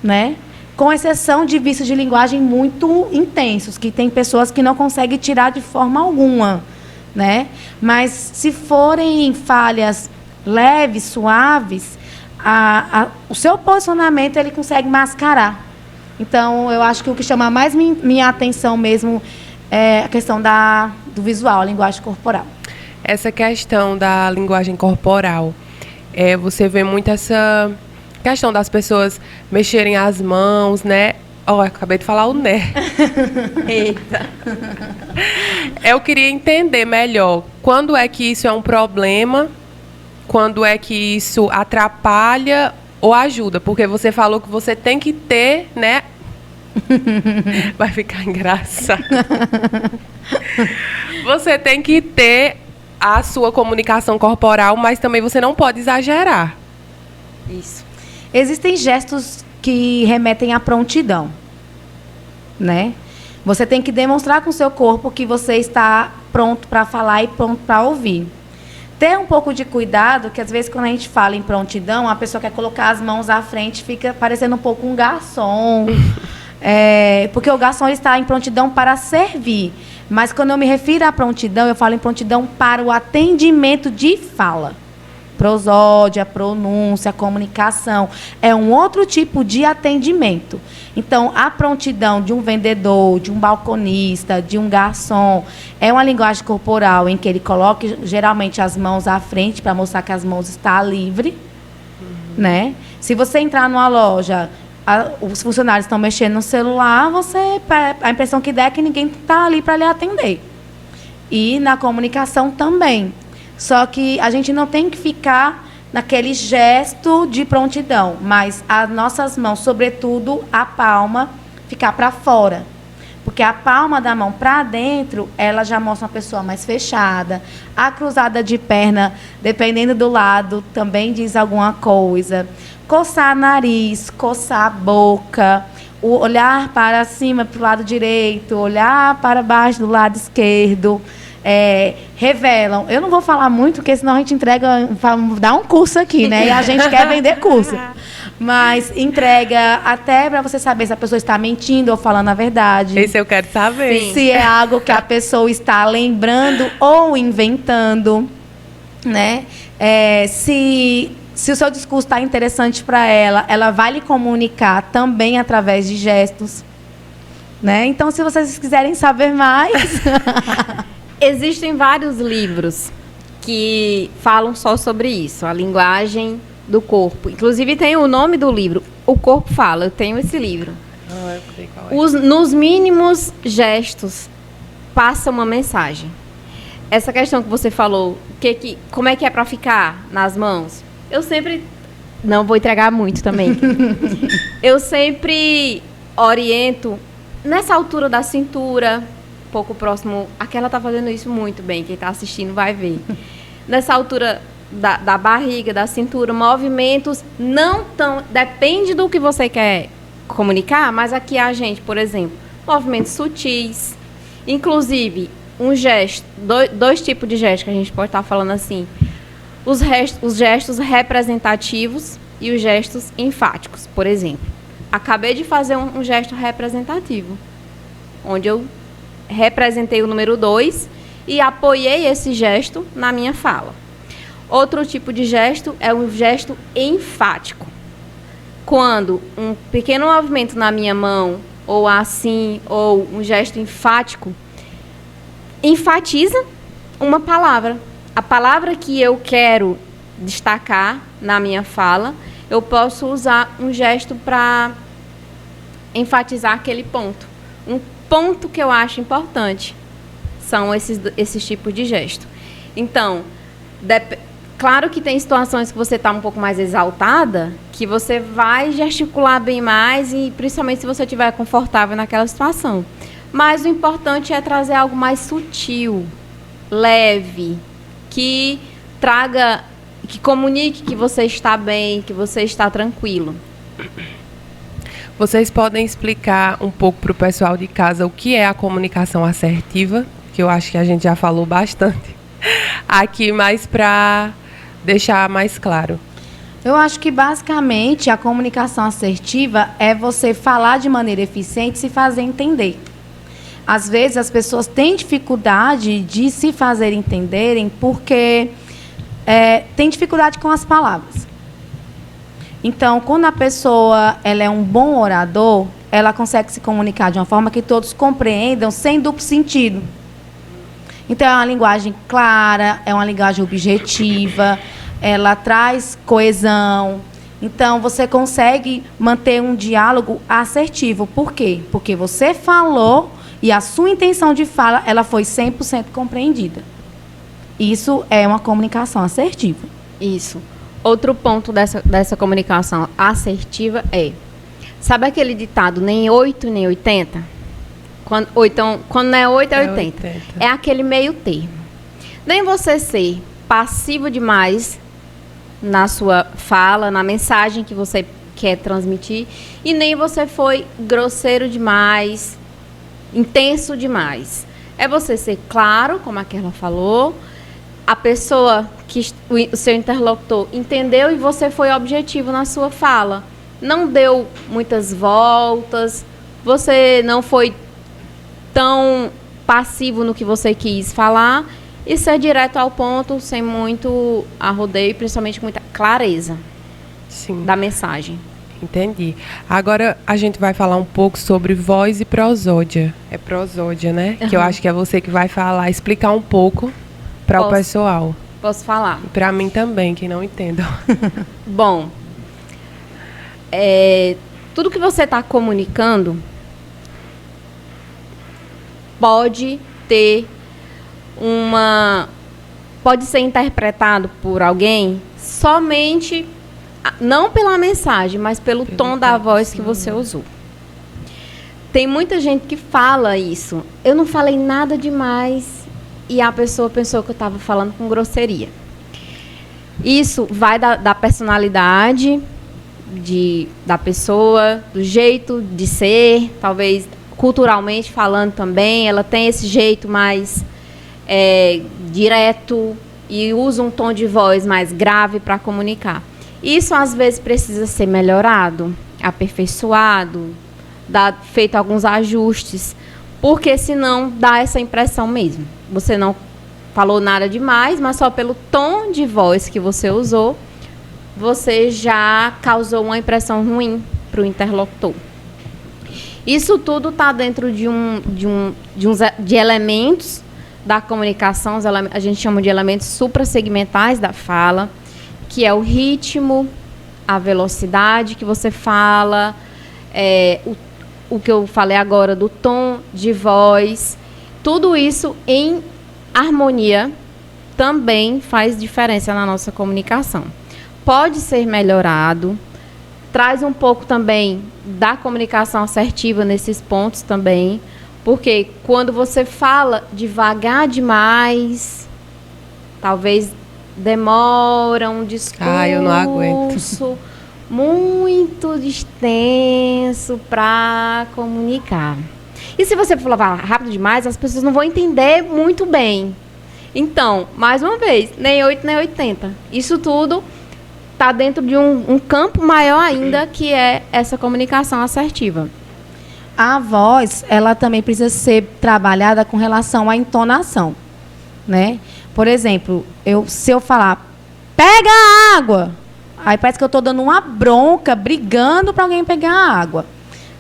né? Com exceção de vícios de linguagem muito intensos, que tem pessoas que não conseguem tirar de forma alguma, né? Mas se forem falhas leves, suaves, o seu posicionamento ele consegue mascarar. Então, eu acho que o que chama mais minha atenção mesmo é a questão do visual, a linguagem corporal. Essa questão da linguagem corporal, você vê muito essa questão das pessoas mexerem as mãos, né? Acabei de falar o né. Eita. Eu queria entender melhor quando é que isso é um problema, quando é que isso atrapalha ou ajuda, porque você falou que você tem que ter, né? Vai ficar engraçado. Você tem que ter a sua comunicação corporal, mas também você não pode exagerar. Isso. Existem gestos que remetem à prontidão, né? Você tem que demonstrar com o seu corpo que você está pronto para falar e pronto para ouvir. Ter um pouco de cuidado, que às vezes quando a gente fala em prontidão, a pessoa quer colocar as mãos à frente, fica parecendo um pouco um garçom. Porque o garçom está em prontidão para servir. Mas quando eu me refiro à prontidão, eu falo em prontidão para o atendimento de fala. Prosódia, pronúncia, comunicação. É um outro tipo de atendimento. Então, a prontidão de um vendedor, de um balconista, de um garçom, é uma linguagem corporal em que ele coloca geralmente as mãos à frente para mostrar que as mãos estão livres. Né? Se você entrar numa loja, os funcionários estão mexendo no celular, a impressão que dá é que ninguém está ali para lhe atender. E na comunicação também. Só que a gente não tem que ficar naquele gesto de prontidão, mas as nossas mãos, sobretudo a palma, ficar para fora. Porque a palma da mão para dentro, ela já mostra uma pessoa mais fechada. A cruzada de perna, dependendo do lado, também diz alguma coisa. Coçar nariz, coçar a boca, olhar para cima, para o lado direito, olhar para baixo do lado esquerdo. Revelam. Eu não vou falar muito, porque senão a gente dá um curso aqui, né? E a gente quer vender curso. Mas entrega até para você saber se a pessoa está mentindo ou falando a verdade. Isso eu quero saber. Sim. Se é algo que a pessoa está lembrando ou inventando, né? Se o seu discurso está interessante para ela, ela vai lhe comunicar também através de gestos, né? Então, se vocês quiserem saber mais... Existem vários livros que falam só sobre isso, a linguagem do corpo. Inclusive, tem o nome do livro, O Corpo Fala. Eu tenho esse livro. Eu sei qual é. Nos mínimos gestos, passa uma mensagem. Essa questão que você falou, como é que é para ficar nas mãos? Eu sempre... Não vou entregar muito também. Eu sempre oriento nessa altura da cintura... pouco próximo, aquela está fazendo isso muito bem, quem está assistindo vai ver. Nessa altura da barriga, da cintura, movimentos não tão... Depende do que você quer comunicar, mas aqui a gente, por exemplo, movimentos sutis, inclusive um gesto, dois tipos de gestos que a gente pode estar falando assim, os gestos representativos e os gestos enfáticos, por exemplo. Acabei de fazer um gesto representativo, onde eu representei o número 2 e apoiei esse gesto na minha fala. Outro tipo de gesto é um gesto enfático. Quando um pequeno movimento na minha mão, ou assim, ou um gesto enfático, enfatiza uma palavra. A palavra que eu quero destacar na minha fala, eu posso usar um gesto para enfatizar aquele ponto. Um ponto que eu acho importante são esses tipos de gesto. Então, claro que tem situações que você está um pouco mais exaltada, que você vai gesticular bem mais, e principalmente se você estiver confortável naquela situação. Mas o importante é trazer algo mais sutil, leve, que traga, que comunique que você está bem, que você está tranquilo. Vocês podem explicar um pouco para o pessoal de casa o que é a comunicação assertiva? Que eu acho que a gente já falou bastante aqui, mas para deixar mais claro. Eu acho que, basicamente, a comunicação assertiva é você falar de maneira eficiente e se fazer entender. Às vezes, as pessoas têm dificuldade de se fazer entenderem porque têm dificuldade com as palavras. Então, quando a pessoa ela é um bom orador, ela consegue se comunicar de uma forma que todos compreendam sem duplo sentido. Então, é uma linguagem clara, é uma linguagem objetiva, ela traz coesão. Então, você consegue manter um diálogo assertivo. Por quê? Porque você falou e a sua intenção de fala ela foi 100% compreendida. Isso é uma comunicação assertiva. Isso. Outro ponto dessa comunicação assertiva é... Sabe aquele ditado, nem 8 nem 80? Ou então, quando não é 8, é 80. É aquele meio termo. Nem você ser passivo demais na sua fala, na mensagem que você quer transmitir, e nem você foi grosseiro demais, intenso demais. É você ser claro, como a Kerla falou, a pessoa, o seu interlocutor entendeu e você foi objetivo na sua fala. Não deu muitas voltas, você não foi tão passivo no que você quis falar, e ser direto ao ponto, sem muito arrodeio, principalmente com muita clareza. Sim. Da mensagem. Entendi. Agora a gente vai falar um pouco sobre voz e prosódia. É prosódia, né? Uhum. Que eu acho que é você que vai falar, explicar um pouco para o pessoal. Posso falar? E para mim também, que não entendo. Bom, tudo que você está comunicando pode ser interpretado por alguém somente, não pela mensagem, mas pelo tom da voz que você usou. Tem muita gente que fala isso. Eu não falei nada demais e a pessoa pensou que eu estava falando com grosseria. Isso vai da personalidade da pessoa, do jeito de ser, talvez culturalmente falando também, ela tem esse jeito mais direto e usa um tom de voz mais grave para comunicar. Isso, às vezes, precisa ser melhorado, aperfeiçoado, feito alguns ajustes, porque senão dá essa impressão mesmo. Você não falou nada demais, mas só pelo tom de voz que você usou, você já causou uma impressão ruim para o interlocutor. Isso tudo está dentro de elementos da comunicação, a gente chama de elementos suprassegmentais da fala, que é o ritmo, a velocidade que você fala, o que eu falei agora do tom de voz. Tudo isso em harmonia também faz diferença na nossa comunicação. Pode ser melhorado, traz um pouco também da comunicação assertiva nesses pontos também, porque quando você fala devagar demais, talvez demora um discurso eu não aguento. Muito extenso para comunicar. E se você falar rápido demais, as pessoas não vão entender muito bem. Então, mais uma vez, nem 8 nem 80. Isso tudo está dentro de um campo maior ainda, que é essa comunicação assertiva. A voz, ela também precisa ser trabalhada com relação à entonação, né? Por exemplo, se eu falar, pega a água, aí parece que eu estou dando uma bronca, brigando para alguém pegar a água.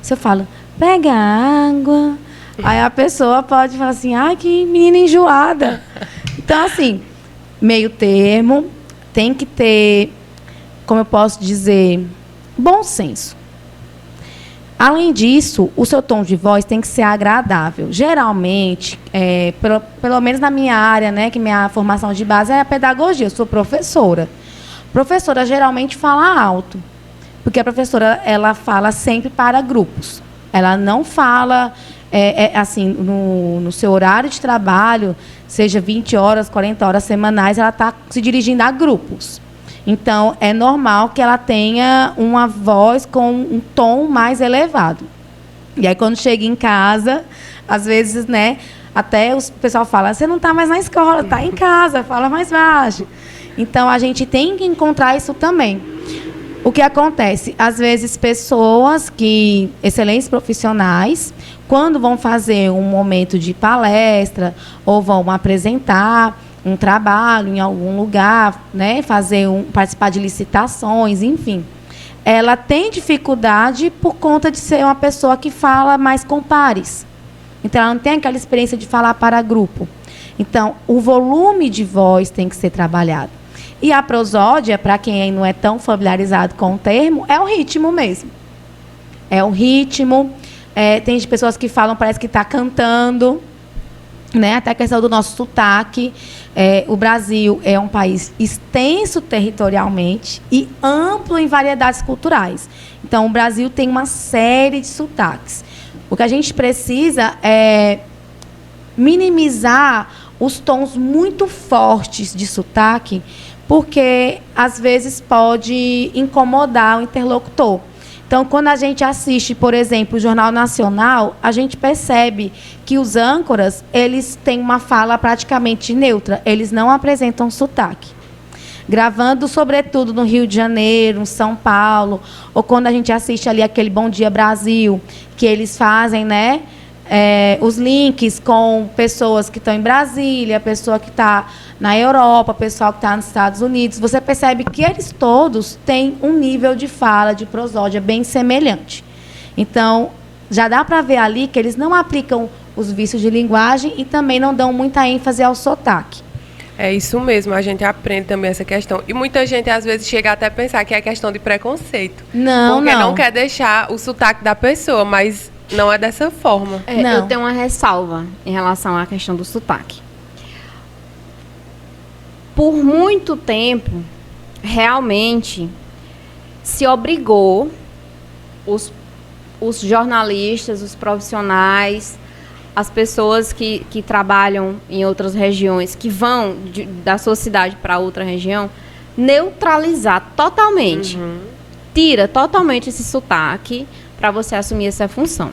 Se eu falo, pega a água, aí a pessoa pode falar assim, ai, que menina enjoada. Então, assim, meio termo, tem que ter, como eu posso dizer, bom senso. Além disso, o seu tom de voz tem que ser agradável. Geralmente, pelo menos na minha área, né, que minha formação de base é a pedagogia, eu sou professora. Professora geralmente fala alto, porque a professora ela fala sempre para grupos. Ela não fala assim, no seu horário de trabalho, seja 20 horas, 40 horas semanais, ela está se dirigindo a grupos. Então, é normal que ela tenha uma voz com um tom mais elevado. E aí, quando chega em casa, às vezes, né, até o pessoal fala, você não está mais na escola, está em casa, fala mais baixo. Então, a gente tem que encontrar isso também. O que acontece? Às vezes, excelentes profissionais, quando vão fazer um momento de palestra ou vão apresentar um trabalho em algum lugar, né, participar de licitações, enfim. ela tem dificuldade por conta de ser uma pessoa que fala mais com pares. Então, ela não tem aquela experiência de falar para grupo. Então, o volume de voz tem que ser trabalhado. E a prosódia, para quem não é tão familiarizado com o termo, é o ritmo mesmo. É o ritmo. Tem pessoas que falam, parece que está cantando. Né? Até a questão do nosso sotaque. O Brasil é um país extenso territorialmente e amplo em variedades culturais. Então, o Brasil tem uma série de sotaques. O que a gente precisa é minimizar os tons muito fortes de sotaque, porque, às vezes, pode incomodar o interlocutor. Então, quando a gente assiste, por exemplo, o Jornal Nacional, a gente percebe que os âncoras, eles têm uma fala praticamente neutra, eles não apresentam sotaque. Gravando, sobretudo, no Rio de Janeiro, em São Paulo, ou quando a gente assiste ali aquele Bom Dia Brasil, que eles fazem, né, os links com pessoas que estão em Brasília, pessoa que está na Europa, pessoal que está nos Estados Unidos, você percebe que eles todos têm um nível de fala, de prosódia bem semelhante. Então, já dá para ver ali que eles não aplicam os vícios de linguagem e também não dão muita ênfase ao sotaque. É isso mesmo, a gente aprende também essa questão. E muita gente, às vezes, chega até a pensar que é questão de preconceito. Não, porque não. não quer deixar o sotaque da pessoa, mas não é dessa forma. Eu tenho uma ressalva em relação à questão do sotaque. Por muito tempo, realmente, se obrigou os jornalistas, os profissionais, as pessoas que trabalham em outras regiões, que vão da sua cidade para outra região, neutralizar totalmente. Tira totalmente esse sotaque para você assumir essa função.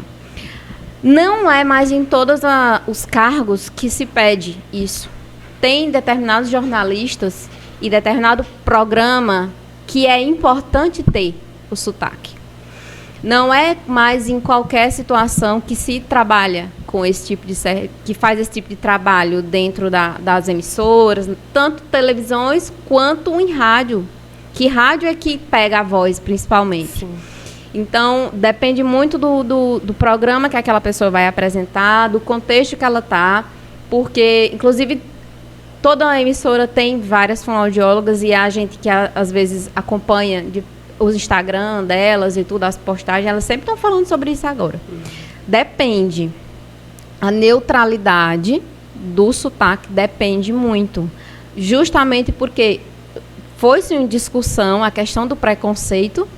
Não é mais em todos os cargos que se pede isso. Tem determinados jornalistas e determinado programa que é importante ter o sotaque. Não é mais em qualquer situação que se trabalha com esse tipo de que faz esse tipo de trabalho dentro das emissoras, tanto televisões quanto em rádio. Que rádio é que pega a voz, principalmente. Sim. Então, depende muito do programa que aquela pessoa vai apresentar, do contexto que ela está, porque, inclusive, toda emissora tem várias fonoaudiólogas e a gente que às vezes acompanha os Instagram delas e tudo, as postagens, elas sempre estão falando sobre isso agora. Depende. A neutralidade do sotaque depende muito. Justamente porque foi-se em discussão a questão do preconceito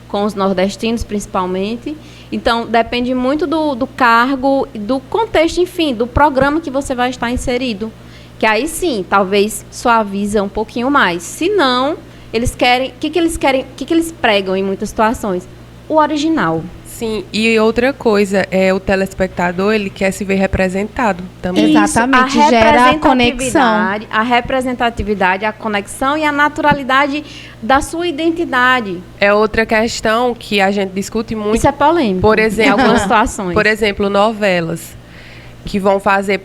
com os nordestinos, principalmente. Então, depende muito do cargo, do contexto, enfim, do programa que você vai estar inserido. Que aí sim, talvez suaviza um pouquinho mais. Se não, eles querem... O que eles querem? O que eles pregam em muitas situações? O original. Sim, e outra coisa, o telespectador, ele quer se ver representado também. Exatamente, gera a conexão. A representatividade, a conexão e a naturalidade da sua identidade. É outra questão que a gente discute muito. Isso é polêmico, por exemplo, em algumas situações. Por exemplo, novelas que vão fazer...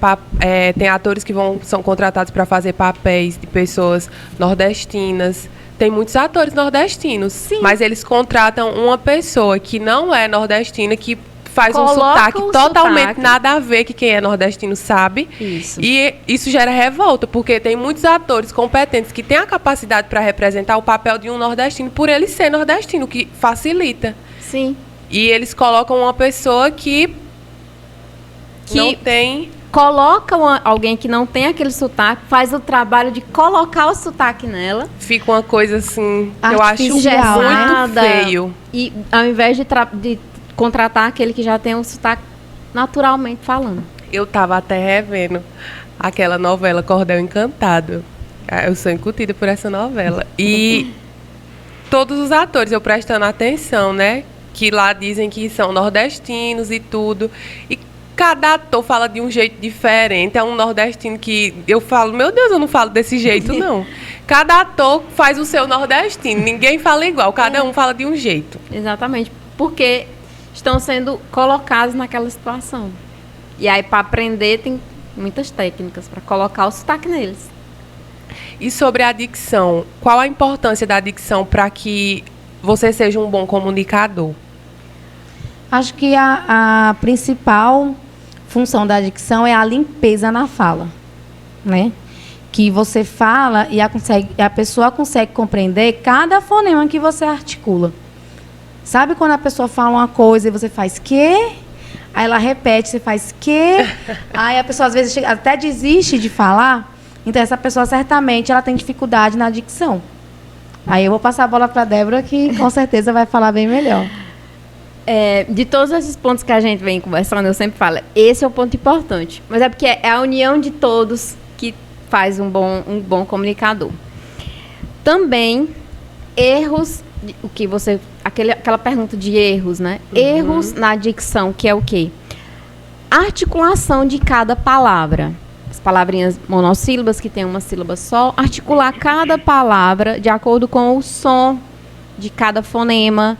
tem atores que são contratados para fazer papéis de pessoas nordestinas. Tem muitos atores nordestinos, sim, mas eles contratam uma pessoa que não é nordestina, que faz um sotaque totalmente nada a ver que quem é nordestino sabe. Isso. E isso gera revolta, porque tem muitos atores competentes que têm a capacidade para representar o papel de um nordestino por ele ser nordestino, que facilita. Sim. E eles colocam uma pessoa que não tem... Coloca alguém que não tem aquele sotaque, faz o trabalho de colocar o sotaque nela. Fica uma coisa assim, eu acho muito feio. E ao invés de contratar aquele que já tem o sotaque naturalmente falando. Eu estava até revendo aquela novela Cordel Encantado. Eu sou incutida por essa novela. E todos os atores, eu prestando atenção, né? Que lá dizem que são nordestinos e tudo. E cada ator fala de um jeito diferente. É um nordestino que eu falo, meu Deus, eu não falo desse jeito, não. Cada ator faz o seu nordestino. Ninguém fala igual, cada um fala de um jeito. Exatamente, porque estão sendo colocados naquela situação. E aí, para aprender, tem muitas técnicas para colocar o sotaque neles. E sobre a dicção, qual a importância da dicção para que você seja um bom comunicador? Acho que a principal função da dicção é a limpeza na fala, né? Que você fala e a pessoa consegue compreender cada fonema que você articula. Sabe quando a pessoa fala uma coisa e você faz quê? Aí ela repete, você faz quê? Aí a pessoa às vezes até desiste de falar. Então essa pessoa certamente ela tem dificuldade na dicção. Aí eu vou passar a bola para a Débora, que com certeza vai falar bem melhor. De todos esses pontos que a gente vem conversando, eu sempre falo, esse é o ponto importante. Mas é porque é a união de todos que faz um bom comunicador. Também, erros, o que você... Aquela pergunta de erros, né? Uhum. Erros na dicção, que é o quê? Articulação de cada palavra. As palavrinhas monossílabas, que tem uma sílaba só. Articular cada palavra de acordo com o som de cada fonema.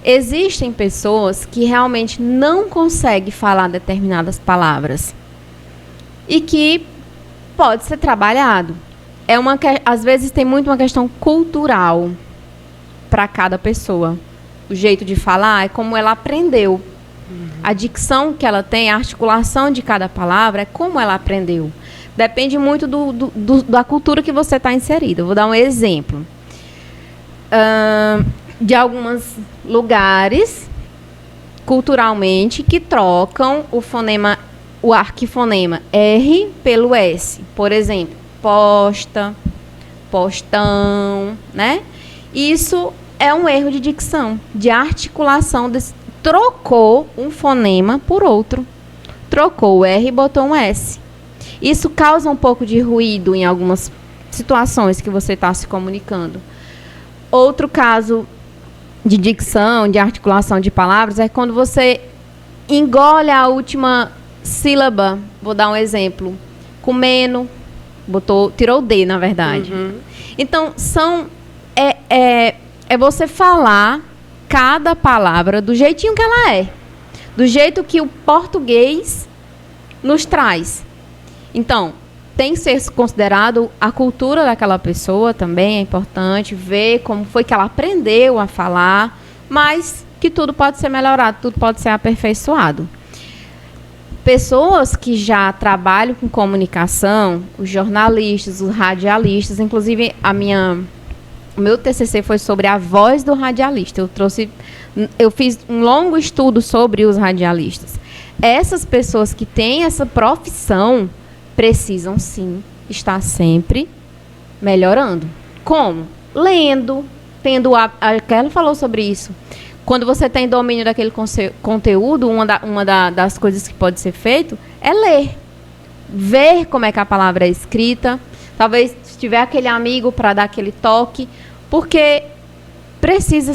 Existem pessoas que realmente não conseguem falar determinadas palavras. E que pode ser trabalhado. Às vezes tem muito uma questão cultural para cada pessoa. O jeito de falar é como ela aprendeu. Uhum. A dicção que ela tem, a articulação de cada palavra é como ela aprendeu. Depende muito da cultura que você está inserida. Eu vou dar um exemplo. De alguns lugares, culturalmente, que trocam o arquifonema R pelo S. Por exemplo, posta, postão, né? Isso é um erro de dicção, de articulação. Trocou um fonema por outro. Trocou o R e botou um S. Isso causa um pouco de ruído em algumas situações que você está se comunicando. Outro caso de dicção, de articulação de palavras, é quando você engole a última sílaba. Vou dar um exemplo. Comendo, tirou o D, na verdade. Uhum. Então, é você falar cada palavra do jeitinho que ela é. Do jeito que o português nos traz. Então, tem que ser considerado a cultura daquela pessoa também, é importante ver como foi que ela aprendeu a falar, mas que tudo pode ser melhorado, tudo pode ser aperfeiçoado. Pessoas que já trabalham com comunicação, os jornalistas, os radialistas, inclusive o meu TCC foi sobre a voz do radialista. Eu fiz um longo estudo sobre os radialistas. Essas pessoas que têm essa profissão precisam, sim, estar sempre melhorando. Como? Lendo, ela falou sobre isso. Quando você tem domínio daquele conteúdo, uma das coisas que pode ser feito é ler. Ver como é que a palavra é escrita. Talvez, se tiver aquele amigo para dar aquele toque. Porque precisa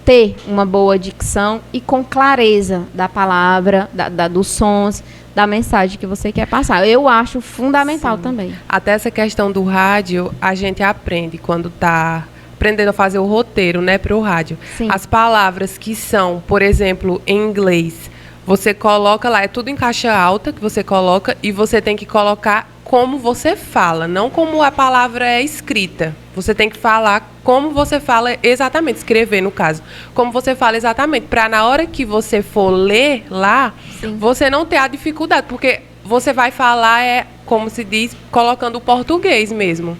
ter uma boa dicção e com clareza da palavra, dos sons, da mensagem que você quer passar. Eu acho fundamental. Sim. Também. Até essa questão do rádio, a gente aprende quando está aprendendo a fazer o roteiro, né, para o rádio. Sim. As palavras que são, por exemplo, em inglês, você coloca lá, é tudo em caixa alta que você coloca e você tem que colocar como você fala, não como a palavra é escrita. Você tem que falar como você fala exatamente, escrever no caso, como você fala exatamente, para na hora que você for ler lá, sim, você não ter a dificuldade, porque você vai falar, como se diz, colocando o português mesmo.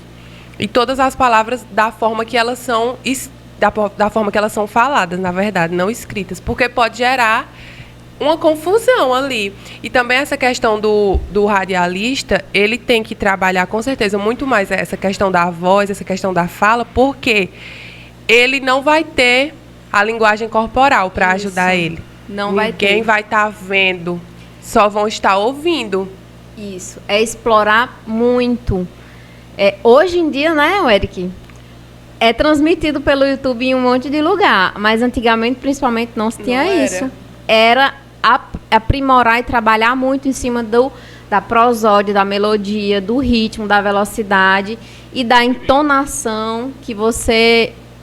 E todas as palavras da forma que elas são, da forma que elas são faladas, na verdade, não escritas, porque pode gerar uma confusão ali. E também essa questão do radialista, ele tem que trabalhar com certeza muito mais essa questão da voz, essa questão da fala, porque ele não vai ter a linguagem corporal para ajudar ele. Não vai ter. Ninguém vai estar vendo, só vão estar ouvindo. Isso, é explorar muito. Hoje em dia, né, Eric? É transmitido pelo YouTube em um monte de lugar, mas antigamente, principalmente, não se tinha isso. Era aprimorar e trabalhar muito em cima da prosódia, da melodia, do ritmo, da velocidade e da entonação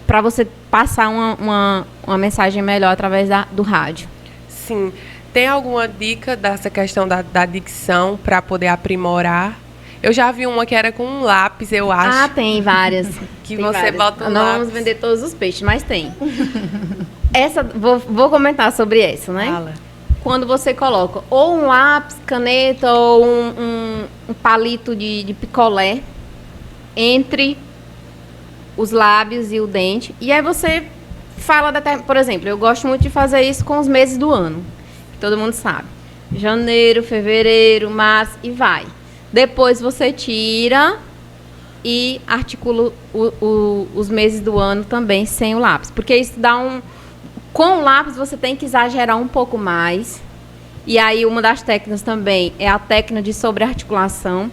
para você passar uma mensagem melhor através do rádio. Sim. Tem alguma dica dessa questão da dicção para poder aprimorar? Eu já vi uma que era com um lápis, eu acho. Ah, tem várias. Que tem você várias. bota um Não lápis. vamos vender todos os peixes, mas tem. Vou comentar sobre essa, né? Fala. Quando você coloca ou um lápis, caneta ou um palito de picolé entre os lábios e o dente. E aí você fala, por exemplo, eu gosto muito de fazer isso com os meses do ano, que todo mundo sabe. Janeiro, fevereiro, março e vai. Depois você tira e articula os meses do ano também sem o lápis. Porque isso dá um... Com o lápis você tem que exagerar um pouco mais. E aí uma das técnicas também é a técnica de sobrearticulação,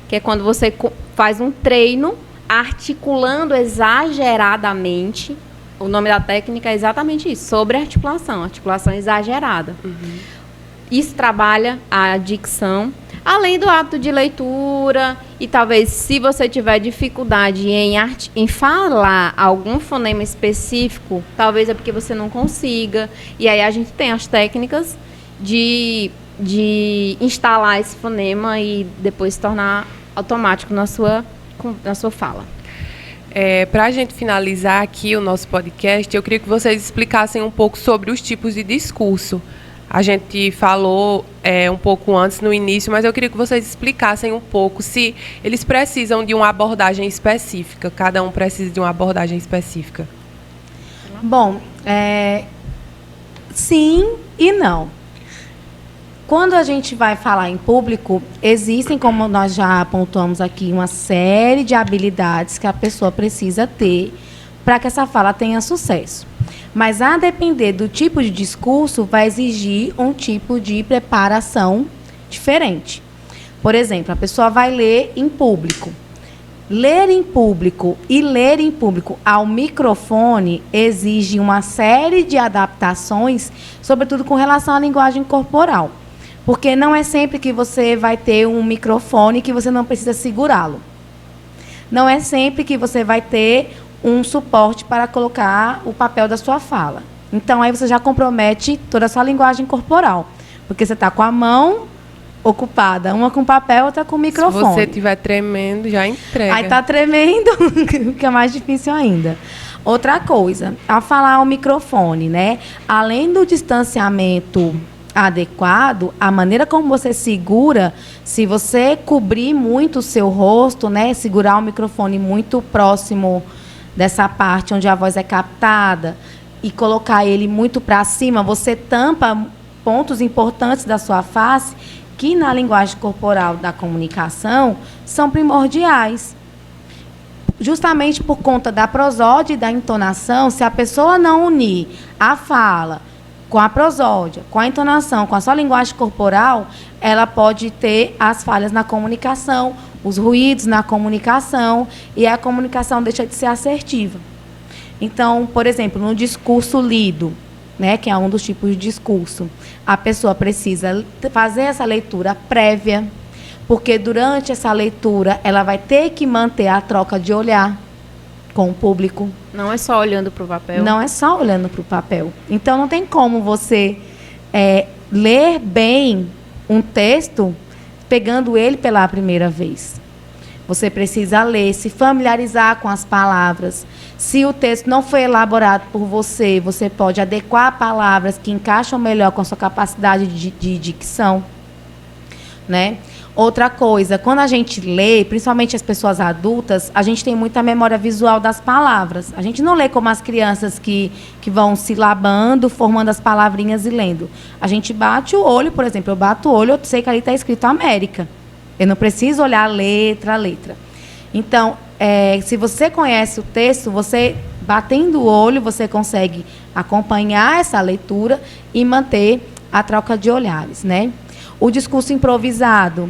que é quando você faz um treino articulando exageradamente. O nome da técnica é exatamente isso, sobrearticulação, articulação exagerada. Isso trabalha a dicção, além do hábito de leitura e talvez se você tiver dificuldade em falar algum fonema específico, talvez é porque você não consiga. E aí a gente tem as técnicas de instalar esse fonema e depois se tornar automático na sua fala. Para a gente finalizar aqui o nosso podcast, eu queria que vocês explicassem um pouco sobre os tipos de discurso. A gente falou um pouco antes, no início, mas eu queria que vocês explicassem um pouco se eles precisam de uma abordagem específica, cada um precisa de uma abordagem específica. Bom, sim e não. Quando a gente vai falar em público, existem, como nós já apontamos aqui, uma série de habilidades que a pessoa precisa ter para que essa fala tenha sucesso. Mas, a depender do tipo de discurso, vai exigir um tipo de preparação diferente. Por exemplo, a pessoa vai ler em público. Ler em público e ler em público ao microfone exige uma série de adaptações, sobretudo com relação à linguagem corporal. Porque não é sempre que você vai ter um microfone que você não precisa segurá-lo. Não é sempre que você vai ter um suporte para colocar o papel da sua fala. Então, aí você já compromete toda a sua linguagem corporal. Porque você está com a mão ocupada, uma com papel, outra com o microfone. Se você estiver tremendo, já entrega. Aí está tremendo, que é mais difícil ainda. Outra coisa, ao falar ao microfone, né? Além do distanciamento adequado, a maneira como você segura, se você cobrir muito o seu rosto, né? Segurar o microfone muito próximo dessa parte onde a voz é captada e colocar ele muito para cima, você tampa pontos importantes da sua face que na linguagem corporal da comunicação são primordiais. Justamente por conta da prosódia e da entonação, se a pessoa não unir a fala com a prosódia, com a entonação, com a sua linguagem corporal, ela pode ter as falhas na comunicação, os ruídos na comunicação, e a comunicação deixa de ser assertiva. Então, por exemplo, no discurso lido, né, que é um dos tipos de discurso, a pessoa precisa fazer essa leitura prévia, porque durante essa leitura ela vai ter que manter a troca de olhar com o público. Não é só olhando para o papel. Não é só olhando para o papel. Então, não tem como você ler bem um texto pegando ele pela primeira vez. Você precisa ler, se familiarizar com as palavras. Se o texto não foi elaborado por você, você pode adequar palavras que encaixam melhor com a sua capacidade de dicção, né? Outra coisa, quando a gente lê, principalmente as pessoas adultas, a gente tem muita memória visual das palavras. A gente não lê como as crianças que vão silabando, formando as palavrinhas e lendo. A gente bate o olho, por exemplo, eu bato o olho, eu sei que ali está escrito América. Eu não preciso olhar letra a letra. Então, se você conhece o texto, você, batendo o olho, você consegue acompanhar essa leitura e manter a troca de olhares, né? O discurso improvisado,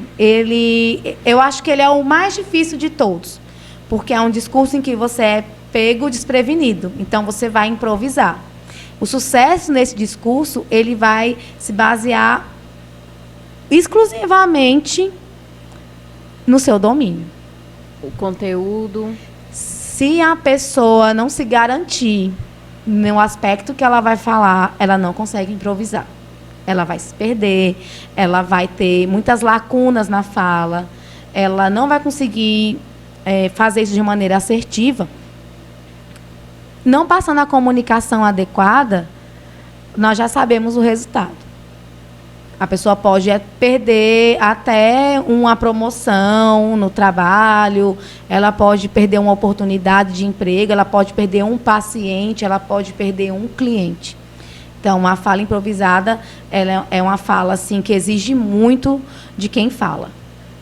eu acho que ele é o mais difícil de todos, porque é um discurso em que você é pego desprevenido, então você vai improvisar. O sucesso nesse discurso, ele vai se basear exclusivamente no seu domínio. O conteúdo. Se a pessoa não se garantir no aspecto que ela vai falar, ela não consegue improvisar. Ela vai se perder, ela vai ter muitas lacunas na fala, ela não vai conseguir fazer isso de maneira assertiva, não passando a comunicação adequada, nós já sabemos o resultado. A pessoa pode perder até uma promoção no trabalho, ela pode perder uma oportunidade de emprego, ela pode perder um paciente, ela pode perder um cliente. Então, a fala improvisada, ela é uma fala assim, que exige muito de quem fala,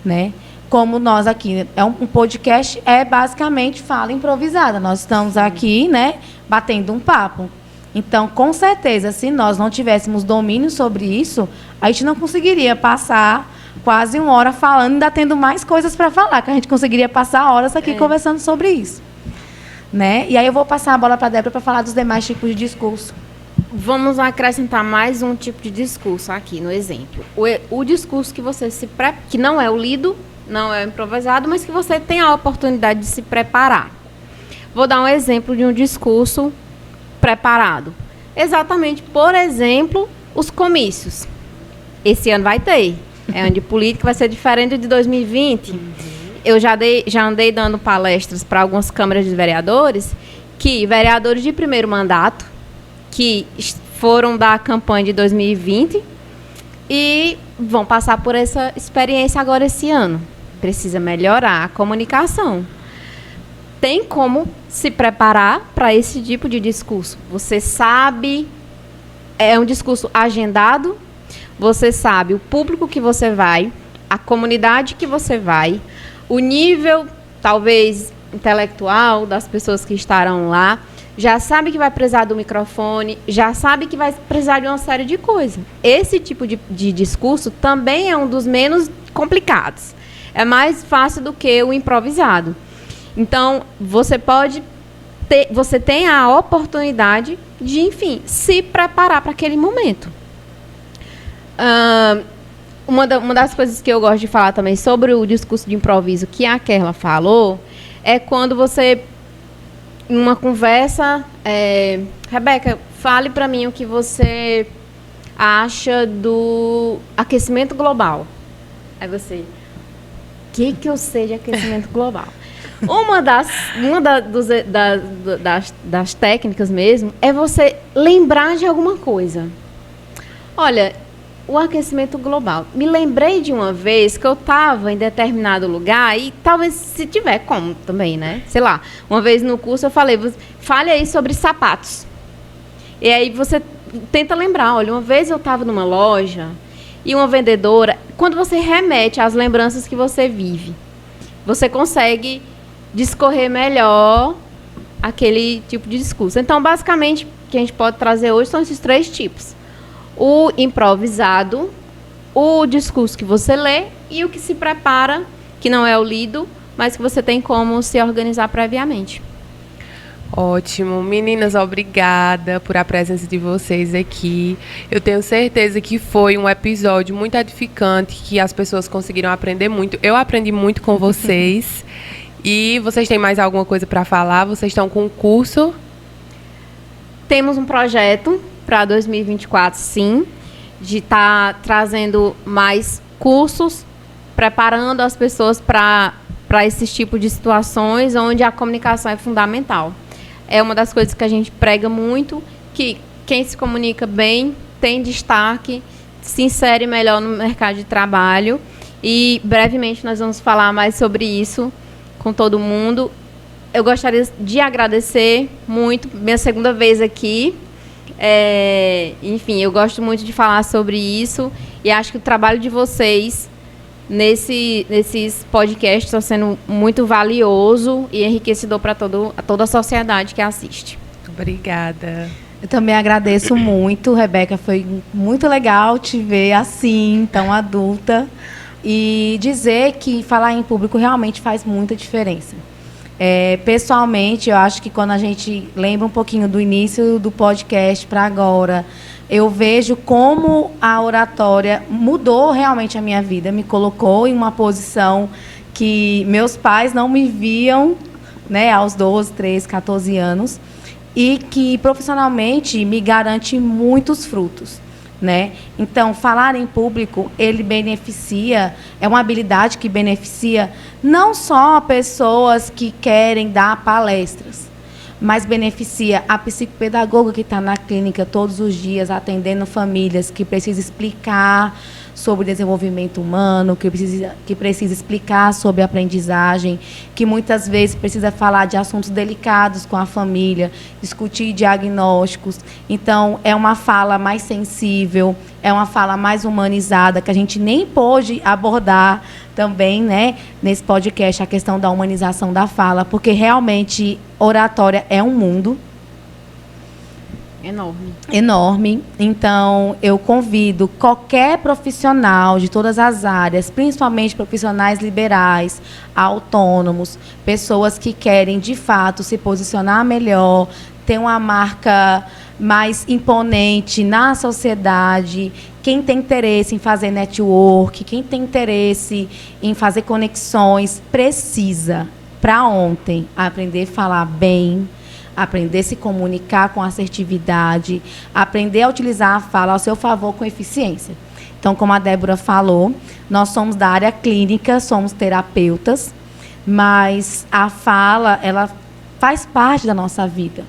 né? Como nós aqui, um podcast basicamente fala improvisada. Nós estamos aqui, né, batendo um papo. Então, com certeza, se nós não tivéssemos domínio sobre isso, a gente não conseguiria passar quase 1 hora falando, ainda tendo mais coisas para falar, que a gente conseguiria passar horas aqui conversando sobre isso, né? E aí eu vou passar a bola para a Débora para falar dos demais tipos de discurso. Vamos acrescentar mais um tipo de discurso aqui no exemplo. O discurso que você que não é o lido, não é o improvisado, mas que você tem a oportunidade de se preparar. Vou dar um exemplo de um discurso preparado. Exatamente, por exemplo, os comícios. Esse ano vai ter. É ano de política, vai ser diferente de 2020. Eu já andei dando palestras para algumas câmaras de vereadores, que vereadores de primeiro mandato, que foram da campanha de 2020 e vão passar por essa experiência agora esse ano. Precisa melhorar a comunicação. Tem como se preparar para esse tipo de discurso. Você sabe, é um discurso agendado, você sabe o público que você vai, a comunidade que você vai, o nível, talvez, intelectual das pessoas que estarão lá, já sabe que vai precisar do microfone, já sabe que vai precisar de uma série de coisas. Esse tipo de discurso também é um dos menos complicados. É mais fácil do que o improvisado. Então, você tem a oportunidade de, enfim, se preparar para aquele momento. Uma das coisas que eu gosto de falar também sobre o discurso de improviso que a Kerla falou é quando você, em uma conversa, Rebeca, fale para mim o que você acha do aquecimento global. Aí você, o que eu sei de aquecimento global? Uma das técnicas mesmo é você lembrar de alguma coisa. Olha, o aquecimento global. Me lembrei de uma vez que eu estava em determinado lugar e talvez se tiver como também, né? Sei lá, uma vez no curso eu falei, fale aí sobre sapatos. E aí você tenta lembrar, olha, uma vez eu estava numa loja e uma vendedora, quando você remete às lembranças que você vive, você consegue discorrer melhor aquele tipo de discurso. Então, basicamente, o que a gente pode trazer hoje são esses 3 tipos. O improvisado, o discurso que você lê e o que se prepara, que não é o lido, mas que você tem como se organizar previamente. Ótimo. Meninas, obrigada por a presença de vocês aqui. Eu tenho certeza que foi um episódio muito edificante, que as pessoas conseguiram aprender muito. Eu aprendi muito com vocês. E vocês têm mais alguma coisa para falar? Vocês estão com um curso? Temos um projeto para 2024, sim, de estar trazendo mais cursos, preparando as pessoas para esses tipos de situações onde a comunicação é fundamental. É uma das coisas que a gente prega muito, que quem se comunica bem tem destaque, se insere melhor no mercado de trabalho. E brevemente nós vamos falar mais sobre isso com todo mundo. Eu gostaria de agradecer muito, minha segunda vez aqui. Enfim, eu gosto muito de falar sobre isso e acho que o trabalho de vocês nesses podcasts está sendo muito valioso e enriquecedor para toda a sociedade que assiste. Obrigada. Eu também agradeço muito, Rebeca. Foi muito legal te ver assim, tão adulta. E dizer que falar em público realmente faz muita diferença. Pessoalmente, eu acho que quando a gente lembra um pouquinho do início do podcast para agora, eu vejo como a oratória mudou realmente a minha vida, me colocou em uma posição que meus pais não me viam, né, aos 12, 13, 14 anos, e que profissionalmente me garante muitos frutos. né? Então, falar em público, ele beneficia, é uma habilidade que beneficia não só pessoas que querem dar palestras, mas beneficia a psicopedagoga que está na clínica todos os dias, atendendo famílias que precisam explicar sobre desenvolvimento humano, que precisa explicar sobre aprendizagem, que muitas vezes precisa falar de assuntos delicados com a família, discutir diagnósticos. Então, é uma fala mais sensível, é uma fala mais humanizada, que a gente nem pôde abordar também, né, nesse podcast, a questão da humanização da fala, porque realmente oratória é um mundo enorme. Então, eu convido qualquer profissional de todas as áreas, principalmente profissionais liberais, autônomos, pessoas que querem, de fato, se posicionar melhor, ter uma marca mais imponente na sociedade, quem tem interesse em fazer network, quem tem interesse em fazer conexões, precisa, para ontem, aprender a falar bem, aprender a se comunicar com assertividade, aprender a utilizar a fala ao seu favor com eficiência. Então, como a Débora falou, nós somos da área clínica, somos terapeutas, mas a fala, ela faz parte da nossa vida.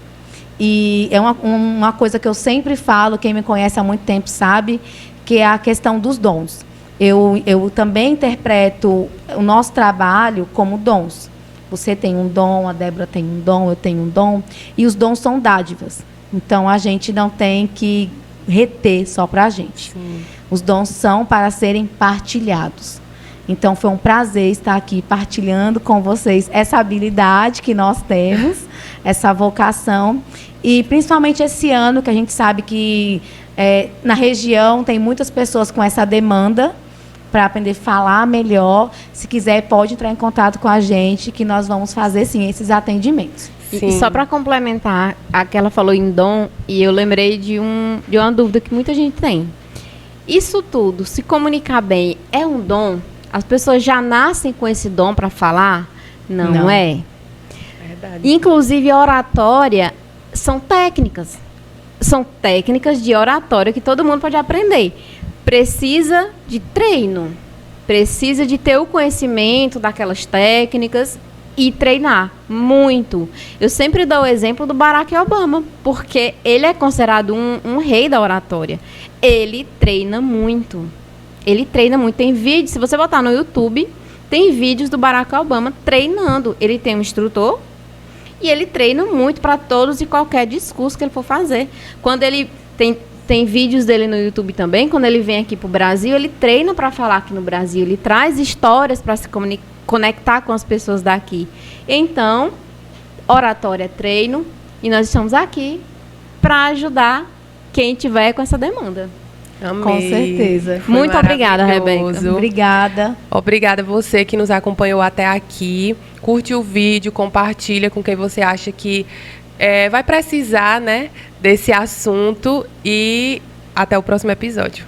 E é uma coisa que eu sempre falo, quem me conhece há muito tempo sabe, que é a questão dos dons. Eu também interpreto o nosso trabalho como dons. Você tem um dom, a Débora tem um dom, eu tenho um dom, e os dons são dádivas. Então, a gente não tem que reter só para a gente. Sim. Os dons são para serem partilhados. Então, foi um prazer estar aqui partilhando com vocês essa habilidade que nós temos, essa vocação, e principalmente esse ano, que a gente sabe que na região tem muitas pessoas com essa demanda, para aprender a falar melhor. Se quiser, pode entrar em contato com a gente, que nós vamos fazer, sim, esses atendimentos. E só para complementar, a que ela falou em dom, e eu lembrei de uma dúvida que muita gente tem. Isso tudo, se comunicar bem, é um dom? As pessoas já nascem com esse dom para falar? Não é? Verdade. Inclusive, a oratória são técnicas. São técnicas de oratória que todo mundo pode aprender. Precisa de treino, precisa de ter o conhecimento daquelas técnicas e treinar muito. Eu sempre dou o exemplo do Barack Obama, porque ele é considerado um rei da oratória. Ele treina muito. Tem vídeos, se você botar no YouTube, tem vídeos do Barack Obama treinando. Ele tem um instrutor e ele treina muito para todos e qualquer discurso que ele for fazer. Quando ele tem vídeos dele no YouTube também. Quando ele vem aqui para o Brasil, ele treina para falar aqui no Brasil. Ele traz histórias para se conectar com as pessoas daqui. Então, oratória é treino. E nós estamos aqui para ajudar quem tiver com essa demanda. Amei. Com certeza. Foi muito obrigada, Rebeca. Obrigada. Obrigada a você que nos acompanhou até aqui. Curte o vídeo, compartilha com quem você acha que vai precisar, né, desse assunto, e até o próximo episódio.